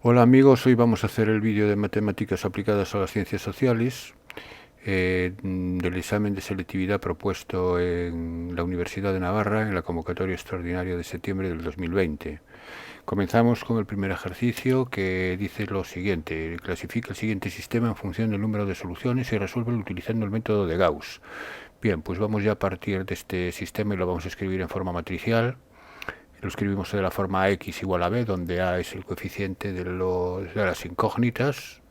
Hola amigos, hoy vamos a hacer el vídeo de matemáticas aplicadas a las ciencias sociales del examen de selectividad propuesto en la Universidad de Navarra en la convocatoria extraordinaria de septiembre del 2020. Comenzamos con el primer ejercicio que dice lo siguiente: clasifica el siguiente sistema en función del número de soluciones y resuélvelo utilizando el método de Gauss. Bien, pues vamos ya a partir de este sistema y lo vamos a escribir en forma matricial. Lo escribimos de la forma x igual a b, donde a es el coeficiente de las incógnitas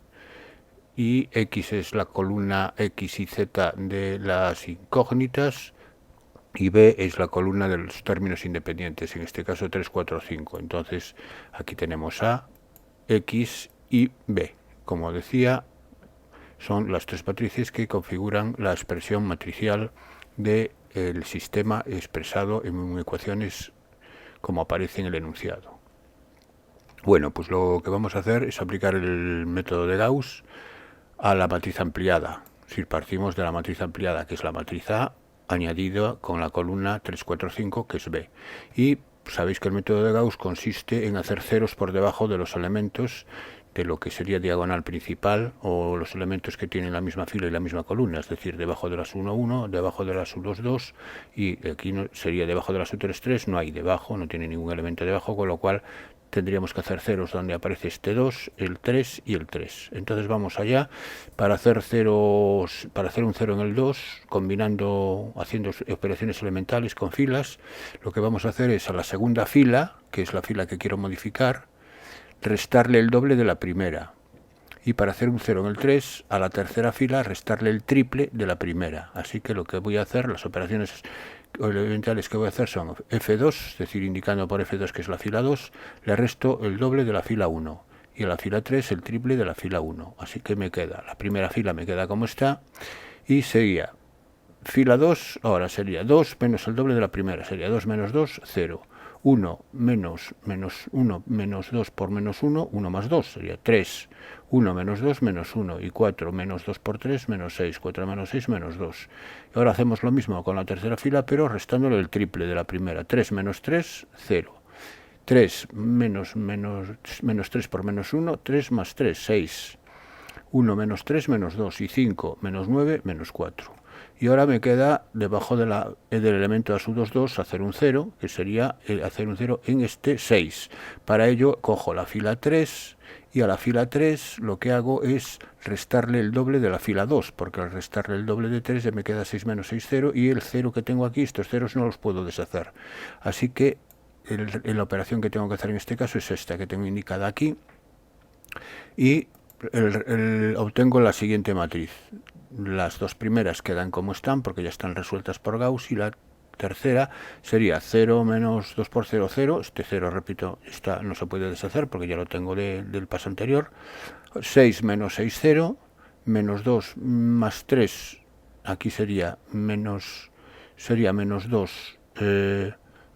y x es la columna x y z de las incógnitas y b es la columna de los términos independientes, en este caso 3, 4, 5. Entonces aquí tenemos a, x y b. Como decía, son las tres matrices que configuran la expresión matricial del sistema expresado en ecuaciones como aparece en el enunciado. Bueno, pues lo que vamos a hacer es aplicar el método de Gauss a la matriz ampliada. Si partimos de la matriz ampliada, que es la matriz A, añadida con la columna 3, 4, 5, que es B. Y sabéis que el método de Gauss consiste en hacer ceros por debajo de los elementos de lo que sería diagonal principal o los elementos que tienen la misma fila y la misma columna, es decir, debajo de las 1, 1, debajo de las 2, 2 y aquí no, sería debajo de las 3, 3, no hay debajo, no tiene ningún elemento debajo, con lo cual tendríamos que hacer ceros donde aparece este 2, el 3 y el 3. Entonces vamos allá para hacer ceros, para hacer un 0 en el 2, combinando, haciendo operaciones elementales con filas. Lo que vamos a hacer es a la segunda fila, que es la fila que quiero modificar, restarle el doble de la primera. Y para hacer un 0 en el 3, a la tercera fila restarle el triple de la primera. Así que lo que voy a hacer, las operaciones elementales que voy a hacer son F2, es decir, indicando por F2 que es la fila 2, le resto el doble de la fila 1. Y a la fila 3 el triple de la fila 1. Así que me queda, la primera fila me queda como está. Y sería fila 2, ahora sería 2 menos el doble de la primera, sería 2 menos 2, 0. 1 menos 1 menos 2 por menos 1, 1 más 2 sería 3. 1 menos 2 menos 1 y 4 menos 2 por 3 menos 6. 4 menos 6 menos 2. Y ahora hacemos lo mismo con la tercera fila, pero restándole el triple de la primera. 3 menos 3, 0. 3 menos 3 por menos 1, 3 más 3, 6. 1 menos 3 menos 2 y 5 menos 9 menos 4. Y ahora me queda debajo del elemento a su 2, 2 hacer un 0, que sería hacer un 0 en este 6. Para ello cojo la fila 3 y a la fila 3 lo que hago es restarle el doble de la fila 2, porque al restarle el doble de 3 ya me queda 6 menos 6, 0, y el 0 que tengo aquí, estos ceros no los puedo deshacer. Así que la operación que tengo que hacer en este caso es esta, que tengo indicada aquí, y obtengo la siguiente matriz. Las dos primeras quedan como están porque ya están resueltas por Gauss, y la tercera sería 0 menos 2 por 0, 0. Este 0, repito, no se puede deshacer porque ya lo tengo del paso anterior. 6 menos 6, 0. Menos 2 más 3, aquí sería menos 2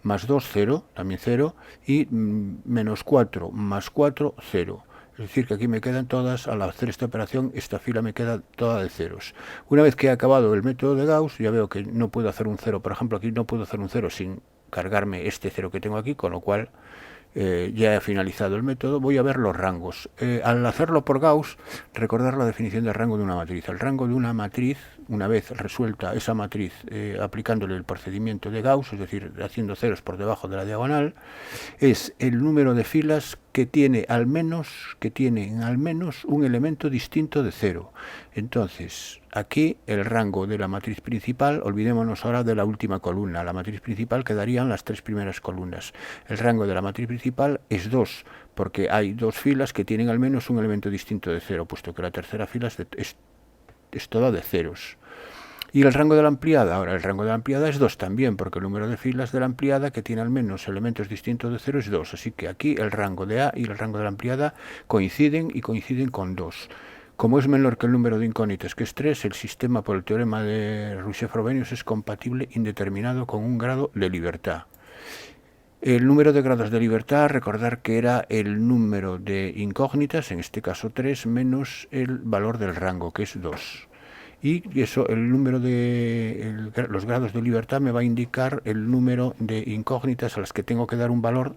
más 2, 0, también 0. Y menos 4 más 4, 0. Es decir, que aquí me quedan todas, al hacer esta operación, esta fila me queda toda de ceros. Una vez que he acabado el método de Gauss, ya veo que no puedo hacer un 0. Por ejemplo, aquí no puedo hacer un 0 sin cargarme este 0 que tengo aquí, con lo cual ya he finalizado el método. Voy a ver los rangos. Al hacerlo por Gauss, recordar la definición de rango de una matriz. El rango de una matriz, una vez resuelta esa matriz aplicándole el procedimiento de Gauss, es decir, haciendo ceros por debajo de la diagonal, es el número de filas que tienen al menos un elemento distinto de 0. Entonces, aquí el rango de la matriz principal, olvidémonos ahora de la última columna. La matriz principal quedarían las tres primeras columnas. El rango de la matriz principal es 2, porque hay dos filas que tienen al menos un elemento distinto de 0, puesto que la tercera fila es toda de ceros. Y el rango de la ampliada, ahora el rango de la ampliada es 2 también, porque el número de filas de la ampliada que tiene al menos elementos distintos de 0 es 2. Así que aquí el rango de A y el rango de la ampliada coinciden con 2. Como es menor que el número de incógnitas, que es 3, el sistema por el teorema de Roussel-Frobenius es compatible indeterminado con un grado de libertad. El número de grados de libertad, recordar que era el número de incógnitas, en este caso 3, menos el valor del rango, que es 2. Y eso, el número de los grados de libertad me va a indicar el número de incógnitas a las que tengo que dar un valor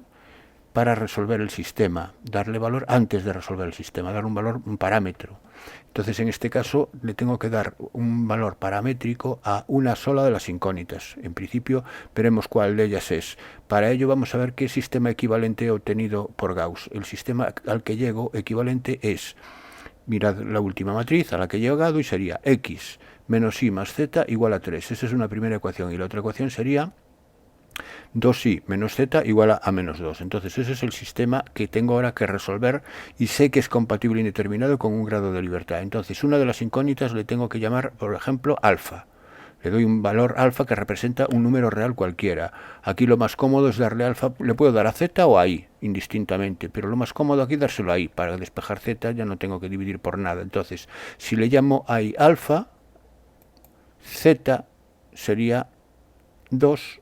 para resolver el sistema, darle valor antes de resolver el sistema, dar un valor, un parámetro. Entonces, en este caso, le tengo que dar un valor paramétrico a una sola de las incógnitas. En principio, veremos cuál de ellas es. Para ello, vamos a ver qué sistema equivalente he obtenido por Gauss. El sistema al que llego equivalente es, mirad la última matriz a la que he llegado, y sería x menos y más z igual a 3. Esa es una primera ecuación. Y la otra ecuación sería 2y menos z igual a menos 2. Entonces ese es el sistema que tengo ahora que resolver y sé que es compatible indeterminado con un grado de libertad. Entonces una de las incógnitas le tengo que llamar, por ejemplo, alfa. Le doy un valor alfa que representa un número real cualquiera. Aquí lo más cómodo es darle alfa, le puedo dar a z o a i, indistintamente, pero lo más cómodo aquí es dárselo a i. Para despejar z ya no tengo que dividir por nada. Entonces, si le llamo a i alfa, z sería 2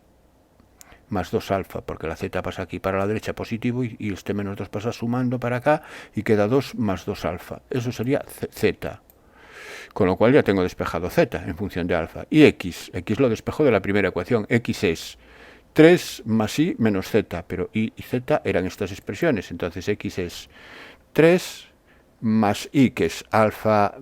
más 2 alfa, porque la z pasa aquí para la derecha positivo y este menos 2 pasa sumando para acá y queda 2 más 2 alfa. Eso sería z. Con lo cual ya tengo despejado z en función de alfa. Y x lo despejo de la primera ecuación. X es 3 más y menos z, pero y z eran estas expresiones. Entonces x es 3 más y, que es alfa,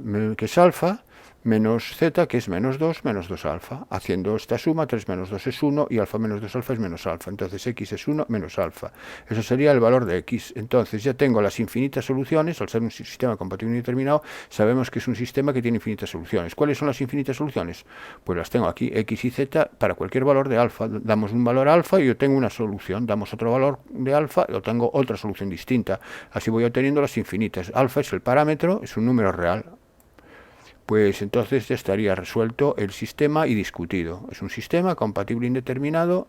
menos z, que es menos 2 alfa. Haciendo esta suma, 3 menos 2 es 1 y alfa menos 2 alfa es menos alfa. Entonces x es 1 menos alfa. Eso sería el valor de x. Entonces ya tengo las infinitas soluciones. Al ser un sistema compatible indeterminado, sabemos que es un sistema que tiene infinitas soluciones. ¿Cuáles son las infinitas soluciones? Pues las tengo aquí, x y z, para cualquier valor de alfa. Damos un valor a alfa y yo tengo una solución. Damos otro valor de alfa y yo tengo otra solución distinta. Así voy obteniendo las infinitas. Alfa es el parámetro, es un número real. Pues entonces ya estaría resuelto el sistema y discutido. Es un sistema compatible indeterminado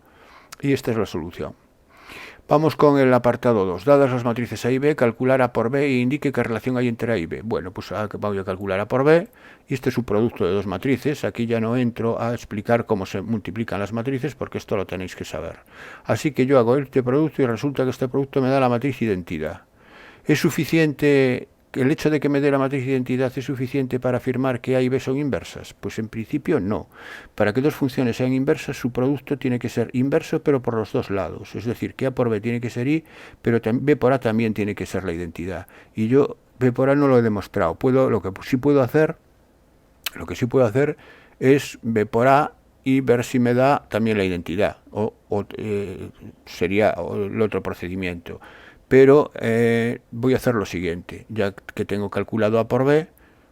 y esta es la solución. Vamos con el apartado 2. Dadas las matrices A y B, calcular A por B e indique qué relación hay entre A y B. Bueno, pues voy a calcular A por B y este es un producto de dos matrices. Aquí ya no entro a explicar cómo se multiplican las matrices porque esto lo tenéis que saber. Así que yo hago este producto y resulta que este producto me da la matriz identidad. ¿Es suficiente? ¿El hecho de que me dé la matriz de identidad es suficiente para afirmar que A y B son inversas? Pues en principio no. Para que dos funciones sean inversas, su producto tiene que ser inverso, pero por los dos lados. Es decir, que A por B tiene que ser I, pero B por A también tiene que ser la identidad. Y yo B por A no lo he demostrado. Lo que sí puedo hacer es B por A y ver si me da también la identidad. Sería el otro procedimiento. Pero voy a hacer lo siguiente, ya que tengo calculado A por B,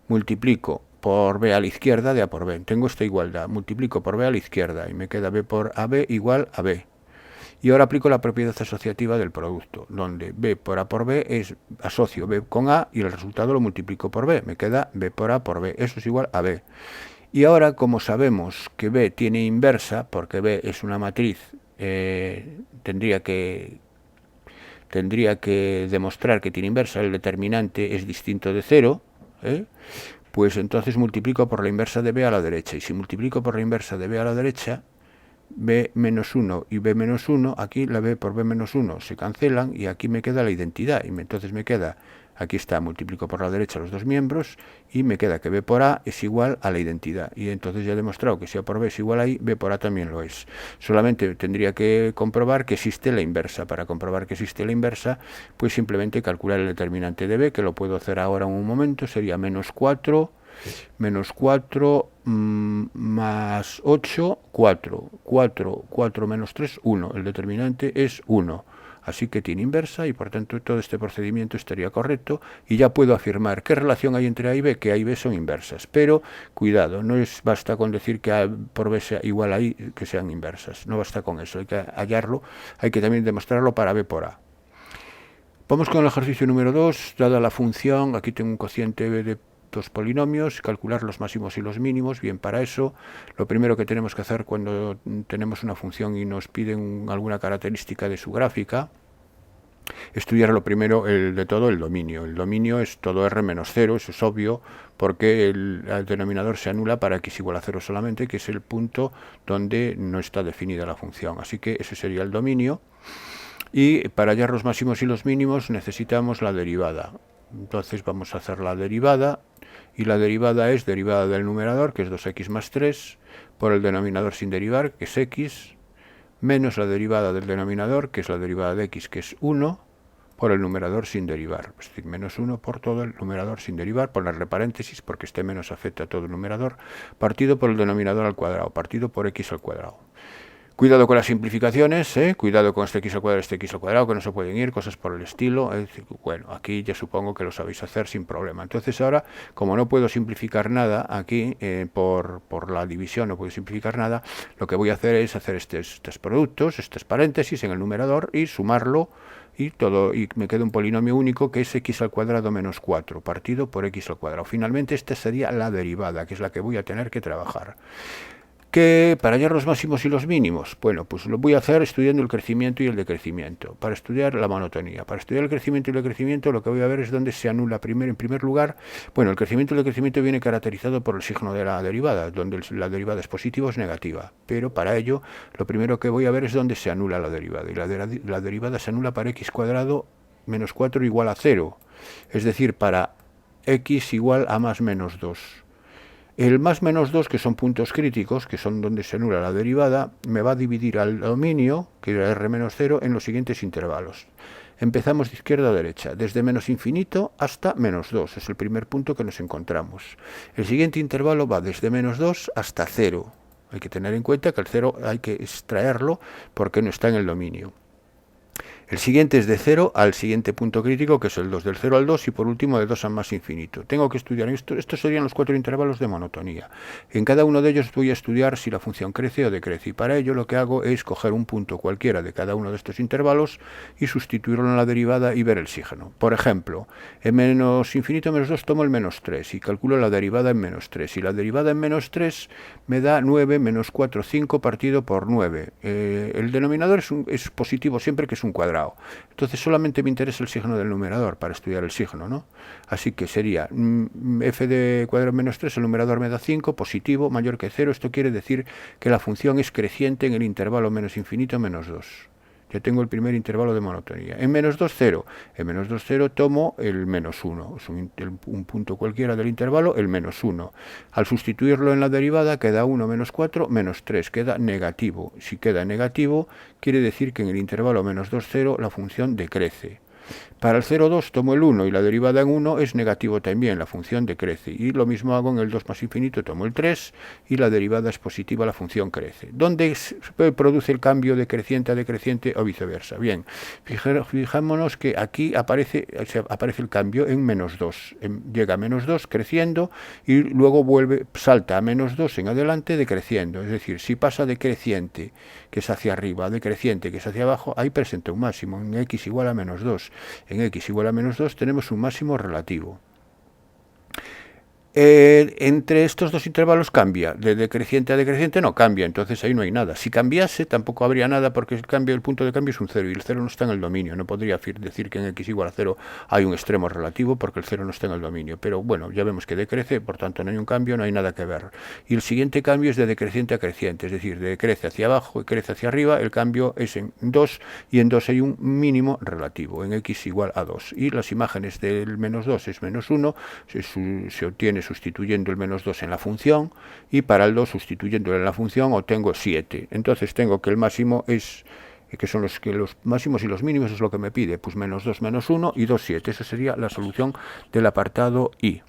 multiplico por B a la izquierda de A por B. Tengo esta igualdad, multiplico por B a la izquierda y me queda B por AB igual a B. Y ahora aplico la propiedad asociativa del producto, donde B por A por B es asocio B con A y el resultado lo multiplico por B. Me queda B por A por B, eso es igual a B. Y ahora, como sabemos que B tiene inversa, porque B es una matriz, tendría que demostrar que tiene inversa, el determinante es distinto de 0, pues entonces multiplico por la inversa de B a la derecha. Y si multiplico por la inversa de B a la derecha, B menos 1 y B menos 1, aquí la B por B menos 1 se cancelan y aquí me queda la identidad. Y entonces me queda, aquí está, multiplico por la derecha los dos miembros y me queda que B por A es igual a la identidad. Y entonces ya he demostrado que si A por B es igual a I, B por A también lo es. Solamente tendría que comprobar que existe la inversa. Para comprobar que existe la inversa, pues simplemente calcular el determinante de B, que lo puedo hacer ahora en un momento, sería menos 4 más 8, 4. 4 menos 3, 1. El determinante es 1. Así que tiene inversa y por tanto todo este procedimiento estaría correcto y ya puedo afirmar qué relación hay entre A y B, que A y B son inversas. Pero cuidado, no basta con decir que A por B sea igual a I, que sean inversas. No basta con eso, hay que hallarlo, hay que también demostrarlo para B por A. Vamos con el ejercicio número 2. Dada la función, aquí tengo un cociente de dos polinomios, calcular los máximos y los mínimos. Bien, para eso lo primero que tenemos que hacer cuando tenemos una función y nos piden alguna característica de su gráfica, estudiar lo primero el dominio. El dominio es todo r menos 0, eso es obvio, porque el denominador se anula para x igual a 0 solamente, que es el punto donde no está definida la función. Así que ese sería el dominio. Y para hallar los máximos y los mínimos necesitamos la derivada. Entonces vamos a hacer la derivada, y la derivada es derivada del numerador, que es 2x más 3, por el denominador sin derivar, que es x, menos la derivada del denominador, que es la derivada de x, que es 1, por el numerador sin derivar. Es decir, menos 1 por todo el numerador sin derivar, ponerle paréntesis porque este menos afecta a todo el numerador, partido por el denominador al cuadrado, partido por x al cuadrado. Cuidado con las simplificaciones, cuidado con este x al cuadrado, que no se pueden ir, cosas por el estilo. Bueno, aquí ya supongo que lo sabéis hacer sin problema. Entonces ahora, como no puedo simplificar nada aquí, por la división no puedo simplificar nada, lo que voy a hacer es hacer estos productos, estos paréntesis en el numerador y sumarlo y me queda un polinomio único que es x al cuadrado menos 4, partido por x al cuadrado. Finalmente esta sería la derivada, que es la que voy a tener que trabajar. ¿Qué para hallar los máximos y los mínimos? Bueno, pues lo voy a hacer estudiando el crecimiento y el decrecimiento, para estudiar la monotonía. Para estudiar el crecimiento y el decrecimiento lo que voy a ver es dónde se anula en primer lugar. Bueno, el crecimiento y el decrecimiento viene caracterizado por el signo de la derivada, donde la derivada es positiva o es negativa. Pero para ello, lo primero que voy a ver es dónde se anula la derivada. Y la derivada se anula para x cuadrado menos 4 igual a 0. Es decir, para x igual a más menos 2. El más menos 2, que son puntos críticos, que son donde se anula la derivada, me va a dividir al dominio, que era r menos 0, en los siguientes intervalos. Empezamos de izquierda a derecha, desde menos infinito hasta menos 2, es el primer punto que nos encontramos. El siguiente intervalo va desde menos 2 hasta 0. Hay que tener en cuenta que el 0 hay que extraerlo porque no está en el dominio. El siguiente es de 0 al siguiente punto crítico, que es el 2, del 0 al 2, y por último de 2 a más infinito. Tengo que estudiar esto. Estos serían los 4 intervalos de monotonía. En cada uno de ellos voy a estudiar si la función crece o decrece, y para ello lo que hago es coger un punto cualquiera de cada uno de estos intervalos y sustituirlo en la derivada y ver el signo. Por ejemplo, en menos infinito menos 2 tomo el menos 3 y calculo la derivada en menos 3. Y la derivada en menos 3 me da 9 menos 4, 5 partido por 9. El denominador es positivo siempre que es un cuadrado. Entonces solamente me interesa el signo del numerador para estudiar el signo, ¿no? Así que sería f de cuadrado menos 3, el numerador me da 5, positivo, mayor que 0. Esto quiere decir que la función es creciente en el intervalo menos infinito menos 2. Ya tengo el primer intervalo de monotonía. En menos 2, 0. En menos 2, 0 tomo el menos 1. Es un punto cualquiera del intervalo, el menos 1. Al sustituirlo en la derivada queda 1 menos 4 menos 3. Queda negativo. Si queda negativo, quiere decir que en el intervalo menos 2, 0 la función decrece. Para el 0,2 tomo el 1 y la derivada en 1 es negativo también, la función decrece. Y lo mismo hago en el 2 más infinito, tomo el 3 y la derivada es positiva, la función crece. ¿Dónde se produce el cambio de creciente a decreciente o viceversa? Bien, fijémonos que aquí aparece el cambio en menos 2. Llega a menos 2 creciendo y luego salta a menos 2 en adelante decreciendo. Es decir, si pasa de creciente, que es hacia arriba, decreciente, que es hacia abajo, ahí presenta un máximo, en x igual a menos 2. En x igual a menos 2 tenemos un máximo relativo. Entre estos dos intervalos cambia, de decreciente a decreciente no cambia, entonces ahí no hay nada. Si cambiase tampoco habría nada porque el punto de cambio es un 0 y el 0 no está en el dominio. No podría decir que en x igual a 0 hay un extremo relativo porque el 0 no está en el dominio. Pero bueno, ya vemos que decrece, por tanto no hay un cambio, no hay nada que ver. Y el siguiente cambio es de decreciente a creciente, es decir, decrece hacia abajo y crece hacia arriba, el cambio es en 2 y en 2 hay un mínimo relativo, en x igual a 2. Y las imágenes del menos 2 es menos 1, se obtiene sustituyendo el menos 2 en la función, y para el 2 sustituyéndolo en la función obtengo 7. Entonces tengo que el máximo es, que son los máximos y los mínimos es lo que me pide, pues menos 2 menos 1 y 2, 7. Esa sería la solución del apartado I.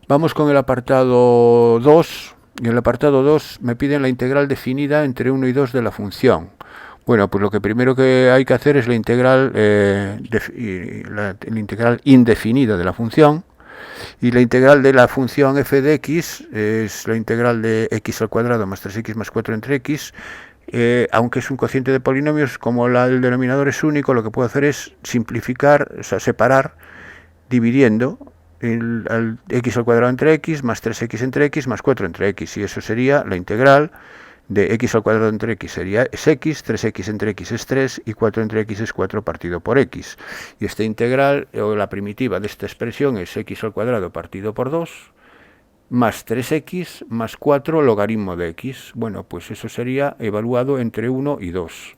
Vamos con el apartado 2. Y en el apartado 2 me piden la integral definida entre 1 y 2 de la función. Bueno, pues lo que primero que hay que hacer es la integral indefinida de la función. Y la integral de la función f de x es la integral de x al cuadrado más 3x más 4 entre x. Aunque es un cociente de polinomios, como el denominador es único, lo que puedo hacer es simplificar, o sea, separar, dividiendo el x al cuadrado entre x más 3x entre x más 4 entre x. Y eso sería la integral de x al cuadrado entre x es x, 3x entre x es 3 y 4 entre x es 4 partido por x. Y esta integral, o la primitiva de esta expresión, es x al cuadrado partido por 2 más 3x más 4 logaritmo de x. Bueno, pues eso sería evaluado entre 1 y 2.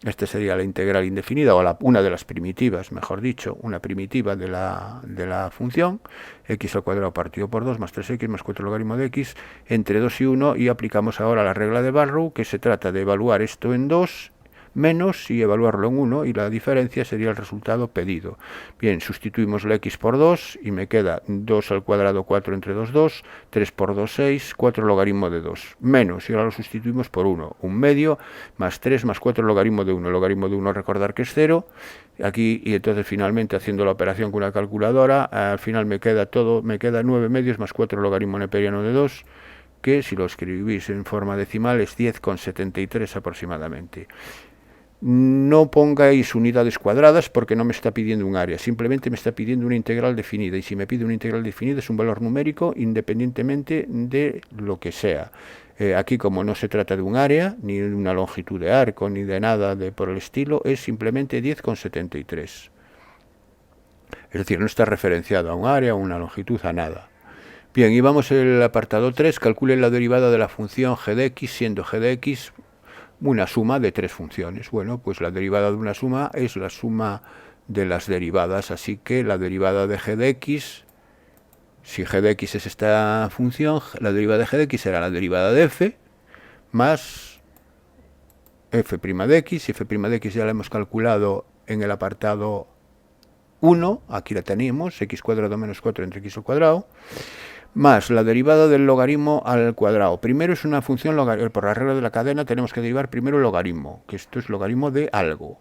Esta sería la integral indefinida, o una de las primitivas, mejor dicho, una primitiva de la función, x al cuadrado partido por 2 más 3x más 4 logaritmo de x, entre 2 y 1, y aplicamos ahora la regla de Barrow, que se trata de evaluar esto en 2, menos y evaluarlo en 1 y la diferencia sería el resultado pedido. Bien, sustituimos la x por 2 y me queda 2 al cuadrado 4 entre 2, 2, 3 por 2, 6, 4 logaritmo de 2, menos, y ahora lo sustituimos por 1, 1 medio, más 3 más 4 logaritmo de 1, el logaritmo de 1 recordar que es 0, aquí, y entonces finalmente haciendo la operación con una calculadora, al final me queda 9 medios más 4 logaritmo neperiano de 2, que si lo escribís en forma decimal es 10,73 aproximadamente. No pongáis unidades cuadradas porque no me está pidiendo un área, simplemente me está pidiendo una integral definida, y si me pide una integral definida es un valor numérico independientemente de lo que sea. Aquí, como no se trata de un área, ni de una longitud de arco, ni de nada por el estilo, es simplemente 10,73. Es decir, no está referenciado a un área, a una longitud, a nada. Bien, y vamos al apartado 3, calcule la derivada de la función g de x, siendo g de x una suma de 3 funciones. Bueno, pues la derivada de una suma es la suma de las derivadas, así que la derivada de g de x, si g de x es esta función, la derivada de g de x será la derivada de f más f' de x, y f' de x ya la hemos calculado en el apartado 1, aquí la tenemos, x cuadrado menos 4 entre x al cuadrado, más la derivada del logaritmo al cuadrado. Primero es una función por la regla de la cadena, tenemos que derivar primero el logaritmo, que esto es logaritmo de algo.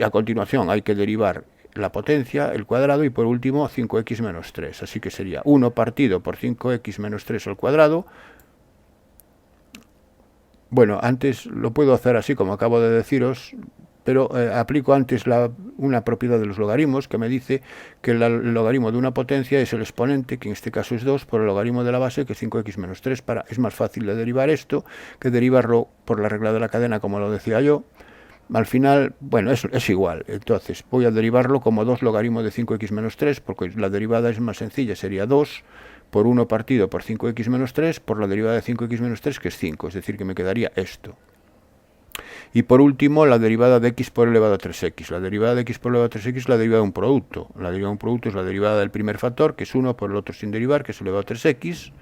A continuación hay que derivar la potencia, el cuadrado, y por último 5x menos 3. Así que sería 1 partido por 5x menos 3 al cuadrado. Bueno, antes lo puedo hacer así como acabo de deciros, pero aplico antes una propiedad de los logaritmos que me dice que el logaritmo de una potencia es el exponente, que en este caso es 2, por el logaritmo de la base, que es 5x menos 3. Es más fácil de derivar esto que derivarlo por la regla de la cadena, como lo decía yo. Al final, bueno, es igual. Entonces voy a derivarlo como 2 logaritmos de 5x menos 3, porque la derivada es más sencilla, sería 2 por 1 partido por 5x menos 3 por la derivada de 5x menos 3, que es 5, es decir, que me quedaría esto. Y por último, la derivada de x por elevado a 3x. La derivada de x por elevado a 3x es la derivada de un producto. La derivada de un producto es la derivada del primer factor, que es 1, por el otro sin derivar, que es elevado a 3x,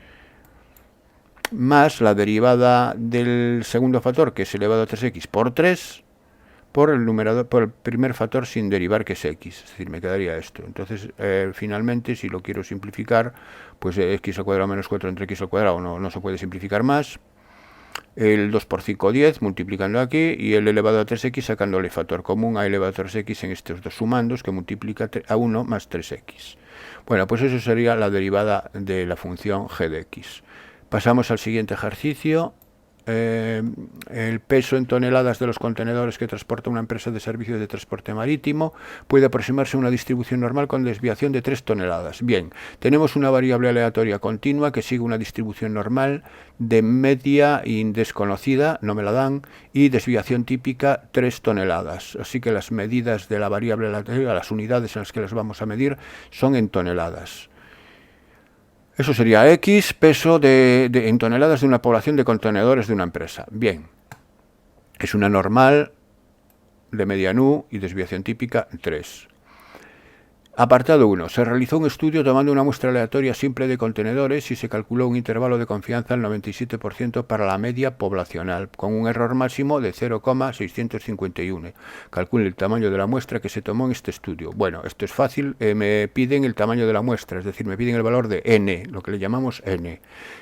más la derivada del segundo factor, que es elevado a 3x por 3, por el numerador, por el primer factor sin derivar, que es x. Es decir, me quedaría esto. Entonces, finalmente, si lo quiero simplificar, pues x al cuadrado menos 4 entre x al cuadrado no se puede simplificar más. El 2 por 5, 10, multiplicando aquí, y el elevado a 3x sacándole factor común a elevado a 3x en estos dos sumandos, que multiplica a 1 más 3x. Bueno, pues eso sería la derivada de la función g de x. Pasamos al siguiente ejercicio. El peso en toneladas de los contenedores que transporta una empresa de servicios de transporte marítimo puede aproximarse a una distribución normal con desviación de 3 toneladas. Bien, tenemos una variable aleatoria continua que sigue una distribución normal de media y desconocida, no me la dan, y desviación típica 3 toneladas. Así que las medidas de la variable aleatoria, las unidades en las que las vamos a medir, son en toneladas. Eso sería X, peso en toneladas de una población de contenedores de una empresa. Bien, es una normal de media nu y desviación típica 3. Apartado 1. Se realizó un estudio tomando una muestra aleatoria simple de contenedores y se calculó un intervalo de confianza al 97% para la media poblacional, con un error máximo de 0,651. Calcule el tamaño de la muestra que se tomó en este estudio. Bueno, esto es fácil. Me piden el tamaño de la muestra, es decir, me piden el valor de n, lo que le llamamos n,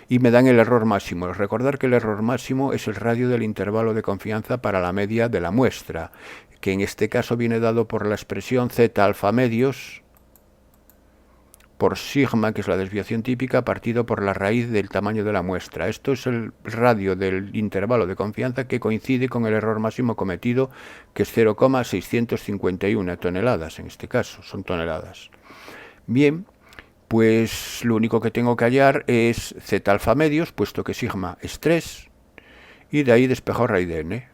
y me dan el error máximo. Recordar que el error máximo es el radio del intervalo de confianza para la media de la muestra, que en este caso viene dado por la expresión z alfa medios por sigma, que es la desviación típica, partido por la raíz del tamaño de la muestra. Esto es el radio del intervalo de confianza que coincide con el error máximo cometido, que es 0,651 toneladas, en este caso, son toneladas. Bien, pues lo único que tengo que hallar es z alfa medios, puesto que sigma es 3, y de ahí despejo raíz de n,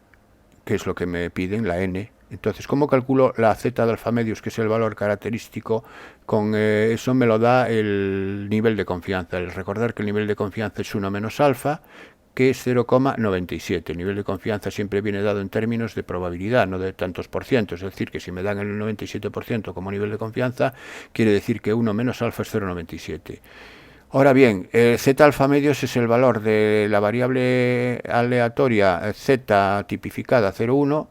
que es lo que me piden, la n. Entonces, ¿cómo calculo la z de alfa medios, que es el valor característico? Con eso me lo da el nivel de confianza. Recordar que el nivel de confianza es 1 menos alfa, que es 0,97. El nivel de confianza siempre viene dado en términos de probabilidad, no de tantos por ciento. Es decir, que si me dan el 97% como nivel de confianza, quiere decir que 1 menos alfa es 0,97. Ahora bien, z alfa medios es el valor de la variable aleatoria z tipificada 0,1,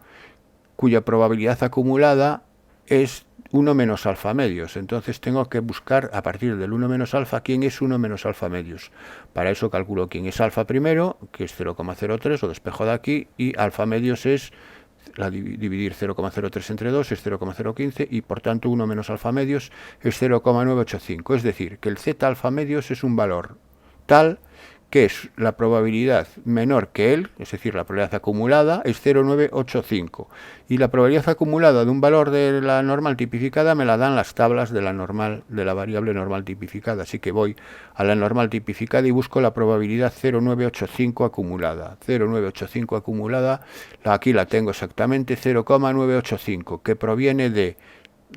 cuya probabilidad acumulada es 1 menos alfa medios. Entonces tengo que buscar a partir del 1 menos alfa quién es 1 menos alfa medios. Para eso calculo quién es alfa primero, que es 0,03, lo despejo de aquí, y alfa medios es dividir 0,03 entre 2 es 0,015 y por tanto 1 menos alfa medios es 0,985. Es decir, que el z alfa medios es un valor tal que es la probabilidad menor que él, es decir, la probabilidad acumulada es 0,985. Y la probabilidad acumulada de un valor de la normal tipificada me la dan las tablas de la normal, de la variable normal tipificada. Así que voy a la normal tipificada y busco la probabilidad 0,985 acumulada. 0,985 acumulada, aquí la tengo exactamente, 0,985, que proviene de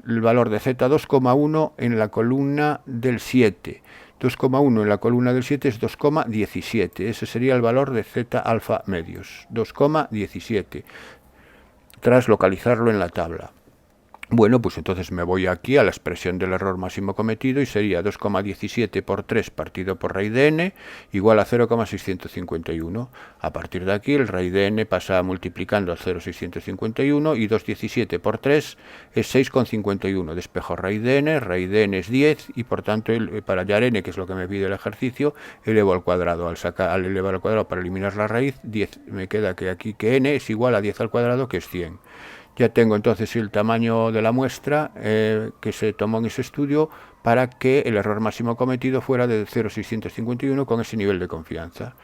el valor de z 2,1 en la columna del 7. 2,1 en la columna del 7 es 2,17. Ese sería el valor de z alfa medios. 2,17. Tras localizarlo en la tabla. Bueno, pues entonces me voy aquí a la expresión del error máximo cometido y sería 2,17 por 3 partido por raíz de n igual a 0,651. A partir de aquí el raíz de n pasa multiplicando a 0,651 y 2,17 por 3 es 6,51. Despejo raíz de n es 10 y por tanto para hallar n, que es lo que me pide el ejercicio, elevo al cuadrado. Al elevar al cuadrado para eliminar la raíz, 10, me queda que aquí que n es igual a 10 al cuadrado, que es 100. Ya tengo entonces el tamaño de la muestra que se tomó en ese estudio para que el error máximo cometido fuera de 0,651 con ese nivel de confianza.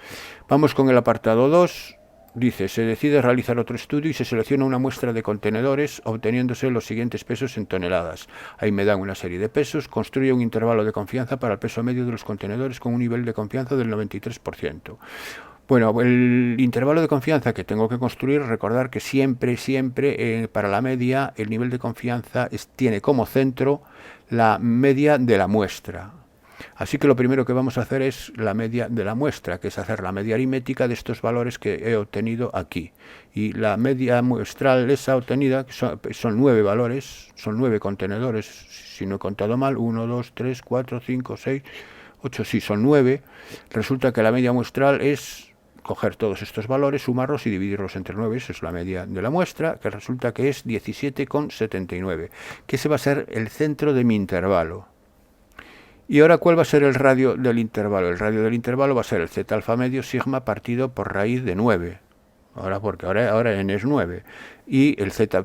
Vamos con el apartado 2. Dice, se decide realizar otro estudio y se selecciona una muestra de contenedores obteniéndose los siguientes pesos en toneladas. Ahí me dan una serie de pesos. Construye un intervalo de confianza para el peso medio de los contenedores con un nivel de confianza del 93%. Bueno, el intervalo de confianza que tengo que construir, recordar que siempre para la media el nivel de confianza tiene como centro la media de la muestra. Así que lo primero que vamos a hacer es la media de la muestra, que es hacer la media aritmética de estos valores que he obtenido aquí. Y la media muestral esa obtenida, son 9 valores, son 9 contenedores, si no he contado mal, 1, 2, 3, 4, 5, 6, 8, sí, son 9. Resulta que la media muestral es coger todos estos valores, sumarlos y dividirlos entre 9, esa es la media de la muestra, que resulta que es 17,79, que ese va a ser el centro de mi intervalo. Y ahora, ¿cuál va a ser el radio del intervalo? El radio del intervalo va a ser el z alfa medio sigma partido por raíz de 9. Porque ahora n es 9. Y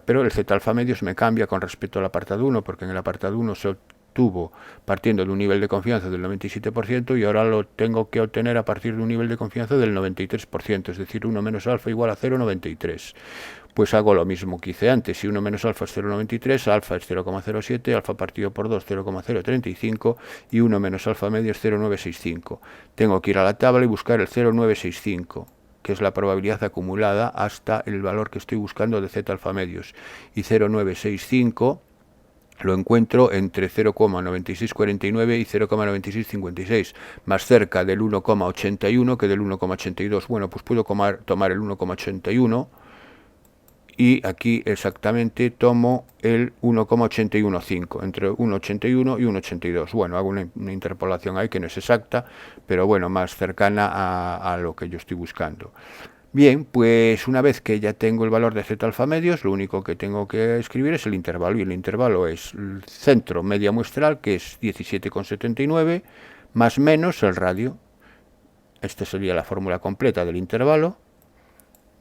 pero el z alfa medios me cambia con respecto al apartado 1, porque en el apartado 1 se obtuvo partiendo de un nivel de confianza del 97% y ahora lo tengo que obtener a partir de un nivel de confianza del 93%, es decir, 1 menos alfa igual a 0,93. Pues hago lo mismo que hice antes. Si 1 menos alfa es 0,93, alfa es 0,07, alfa partido por 2 0,035 y 1 menos alfa medio es 0,965. Tengo que ir a la tabla y buscar el 0,965, que es la probabilidad acumulada hasta el valor que estoy buscando de z alfa medios. Y 0,965 lo encuentro entre 0,9649 y 0,9656, más cerca del 1,81 que del 1,82. Bueno, pues puedo tomar el 1,81 y aquí exactamente tomo el 1,815, entre 1,81 y 1,82. Bueno, hago una interpolación ahí que no es exacta, pero bueno, más cercana a lo que yo estoy buscando. Bien, pues una vez que ya tengo el valor de z alfa medios, lo único que tengo que escribir es el intervalo, y el intervalo es el centro media muestral, que es 17,79, más menos el radio. Esta sería la fórmula completa del intervalo.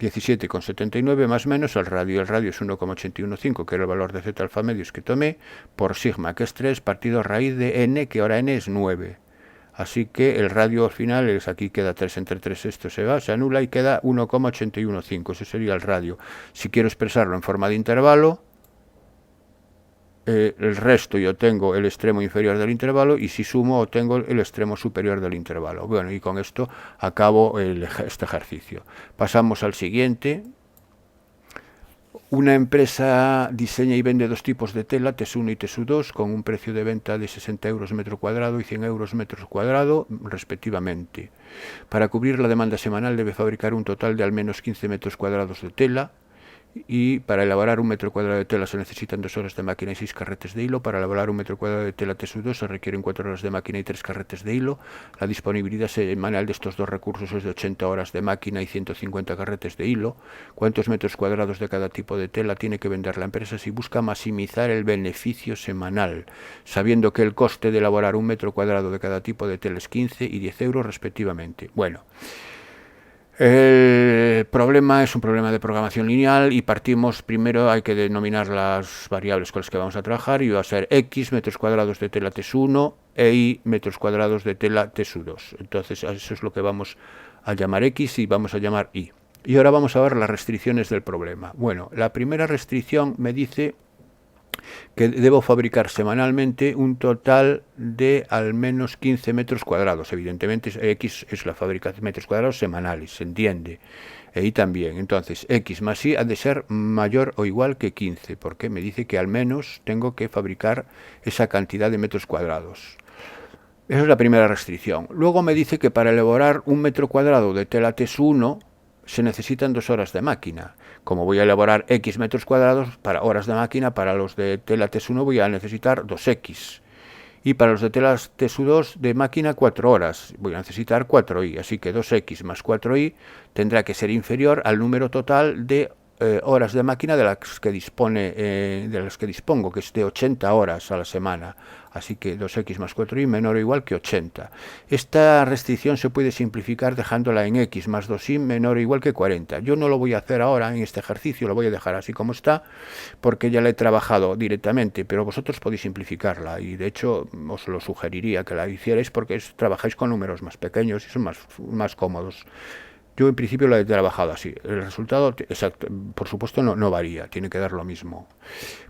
17,79 más menos el radio es 1,815, que era el valor de z alfa medios que tomé, por sigma, que es 3, partido raíz de n, que ahora n es 9. Así que el radio al final es, aquí queda 3 entre 3, esto se anula y queda 1,815, ese sería el radio. Si quiero expresarlo en forma de intervalo, el resto yo tengo el extremo inferior del intervalo y si sumo obtengo el extremo superior del intervalo. Bueno, y con esto acabo este ejercicio. Pasamos al siguiente. Una empresa diseña y vende dos tipos de tela, TES1 y TES2, con un precio de venta de 60 euros metro cuadrado y 100 euros metro cuadrado, respectivamente. Para cubrir la demanda semanal debe fabricar un total de al menos 15 metros cuadrados de tela y para elaborar un metro cuadrado de tela se necesitan 2 horas de máquina y 6 carretes de hilo. Para elaborar un metro cuadrado de tela T2 se requieren 4 horas de máquina y 3 carretes de hilo. La disponibilidad semanal de estos dos recursos es de 80 horas de máquina y 150 carretes de hilo. ¿Cuántos metros cuadrados de cada tipo de tela tiene que vender la empresa si busca maximizar el beneficio semanal, sabiendo que el coste de elaborar un metro cuadrado de cada tipo de tela es 15 y 10 euros respectivamente? Bueno, el problema es un problema de programación lineal y partimos, primero hay que denominar las variables con las que vamos a trabajar y va a ser X metros cuadrados de tela T1 e Y metros cuadrados de tela T2. Entonces eso es lo que vamos a llamar X y vamos a llamar Y. Y ahora vamos a ver las restricciones del problema. Bueno, la primera restricción me dice que debo fabricar semanalmente un total de al menos 15 metros cuadrados. Evidentemente X es la fabricación de metros cuadrados semanales, se entiende. Y también, entonces, X más Y ha de ser mayor o igual que 15, porque me dice que al menos tengo que fabricar esa cantidad de metros cuadrados. Esa es la primera restricción. Luego me dice que para elaborar un metro cuadrado de tela T1 se necesitan 2 horas de máquina. Como voy a elaborar X metros cuadrados, para horas de máquina, para los de tela T1 voy a necesitar 2X. Y para los de tela T2 de máquina 4 horas, voy a necesitar 4Y. Así que 2X más 4Y tendrá que ser inferior al número total de horas de máquina de las que dispongo, que es de 80 horas a la semana. Así que 2X más 4Y menor o igual que 80. Esta restricción se puede simplificar dejándola en X más 2Y menor o igual que 40. Yo no lo voy a hacer ahora en este ejercicio, lo voy a dejar así como está, porque ya la he trabajado directamente, pero vosotros podéis simplificarla y de hecho os lo sugeriría que la hicierais porque trabajáis con números más pequeños y son más cómodos. Yo en principio la he trabajado así. El resultado, exacto, por supuesto, no varía, tiene que dar lo mismo.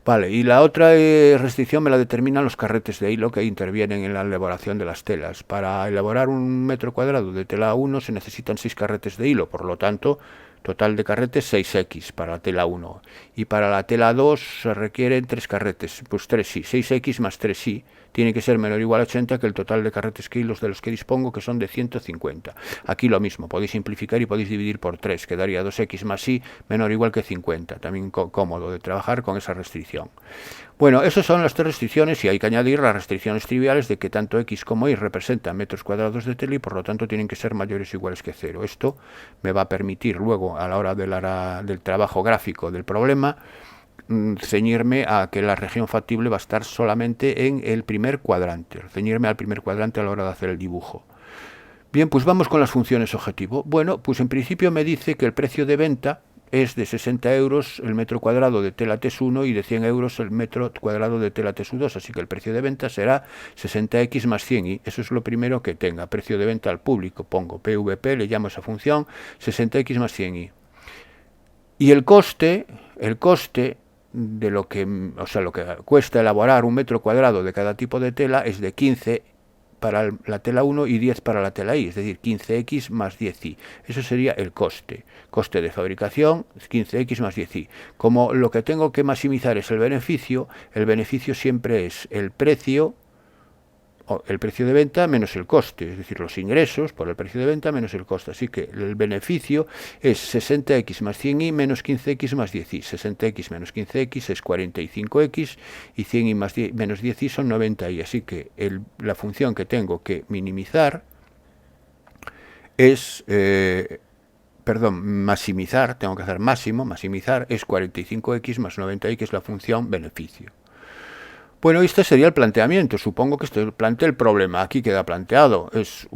Vale, y la otra restricción me la determinan los carretes de hilo que intervienen en la elaboración de las telas. Para elaborar un metro cuadrado de tela 1 se necesitan 6 carretes de hilo, por lo tanto, total de carretes 6X para la tela 1. Y para la tela 2 se requieren 3 carretes, pues 3Y, 6X más 3Y. Tiene que ser menor o igual a 80 que el total de carretes que hilos de los que dispongo, que son de 150. Aquí lo mismo, podéis simplificar y podéis dividir por 3, quedaría 2X más Y menor o igual que 50. También cómodo de trabajar con esa restricción. Bueno, esas son las 3 restricciones y hay que añadir las restricciones triviales de que tanto X como Y representan metros cuadrados de tela y por lo tanto tienen que ser mayores o iguales que 0. Esto me va a permitir luego a la hora del trabajo gráfico del problema ceñirme a que la región factible va a estar solamente en el primer cuadrante, ceñirme al primer cuadrante a la hora de hacer el dibujo. Bien, pues vamos con las funciones objetivo. Bueno, pues en principio me dice que el precio de venta es de 60 euros el metro cuadrado de tela T1 y de 100 euros el metro cuadrado de tela T2, así que el precio de venta será 60X más 100Y. Eso es lo primero que tenga. Precio de venta al público, pongo PVP, le llamo a esa función 60X más 100Y. Y el coste de lo que cuesta elaborar un metro cuadrado de cada tipo de tela es de 15 para la tela 1 y 10 para la tela Y, es decir, 15X más 10Y. Eso sería el coste de fabricación, 15X más 10Y. Como lo que tengo que maximizar es el beneficio siempre es el precio de venta menos el coste, es decir, los ingresos por el precio de venta menos el coste. Así que el beneficio es 60X más 100Y menos 15X más 10Y. 60X menos 15X es 45X y 100Y menos 10Y son 90Y. Así que la función que tengo que minimizar es... maximizar, tengo que hacer maximizar es 45X más 90Y, que es la función beneficio. Bueno, este sería el planteamiento. Supongo que este plantea el problema. Aquí queda planteado. Es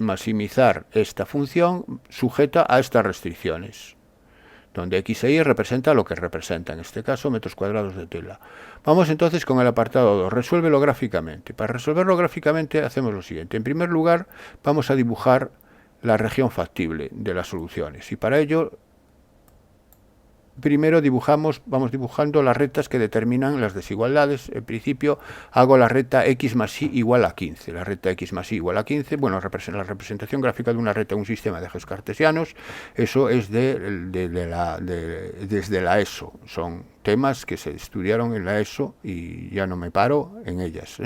maximizar esta función sujeta a estas restricciones, donde X e Y representa lo que representa, en este caso, metros cuadrados de tela. Vamos entonces con el apartado 2. Resuélvelo gráficamente. Para resolverlo gráficamente hacemos lo siguiente. En primer lugar, vamos a dibujar la región factible de las soluciones. Y para ello, primero vamos dibujando las rectas que determinan las desigualdades. En principio hago la recta X más Y igual a 15. La recta X más Y igual a 15, bueno, la representación gráfica de una recta en un sistema de ejes cartesianos, eso es desde la ESO. Son temas que se estudiaron en la ESO y ya no me paro en ellas,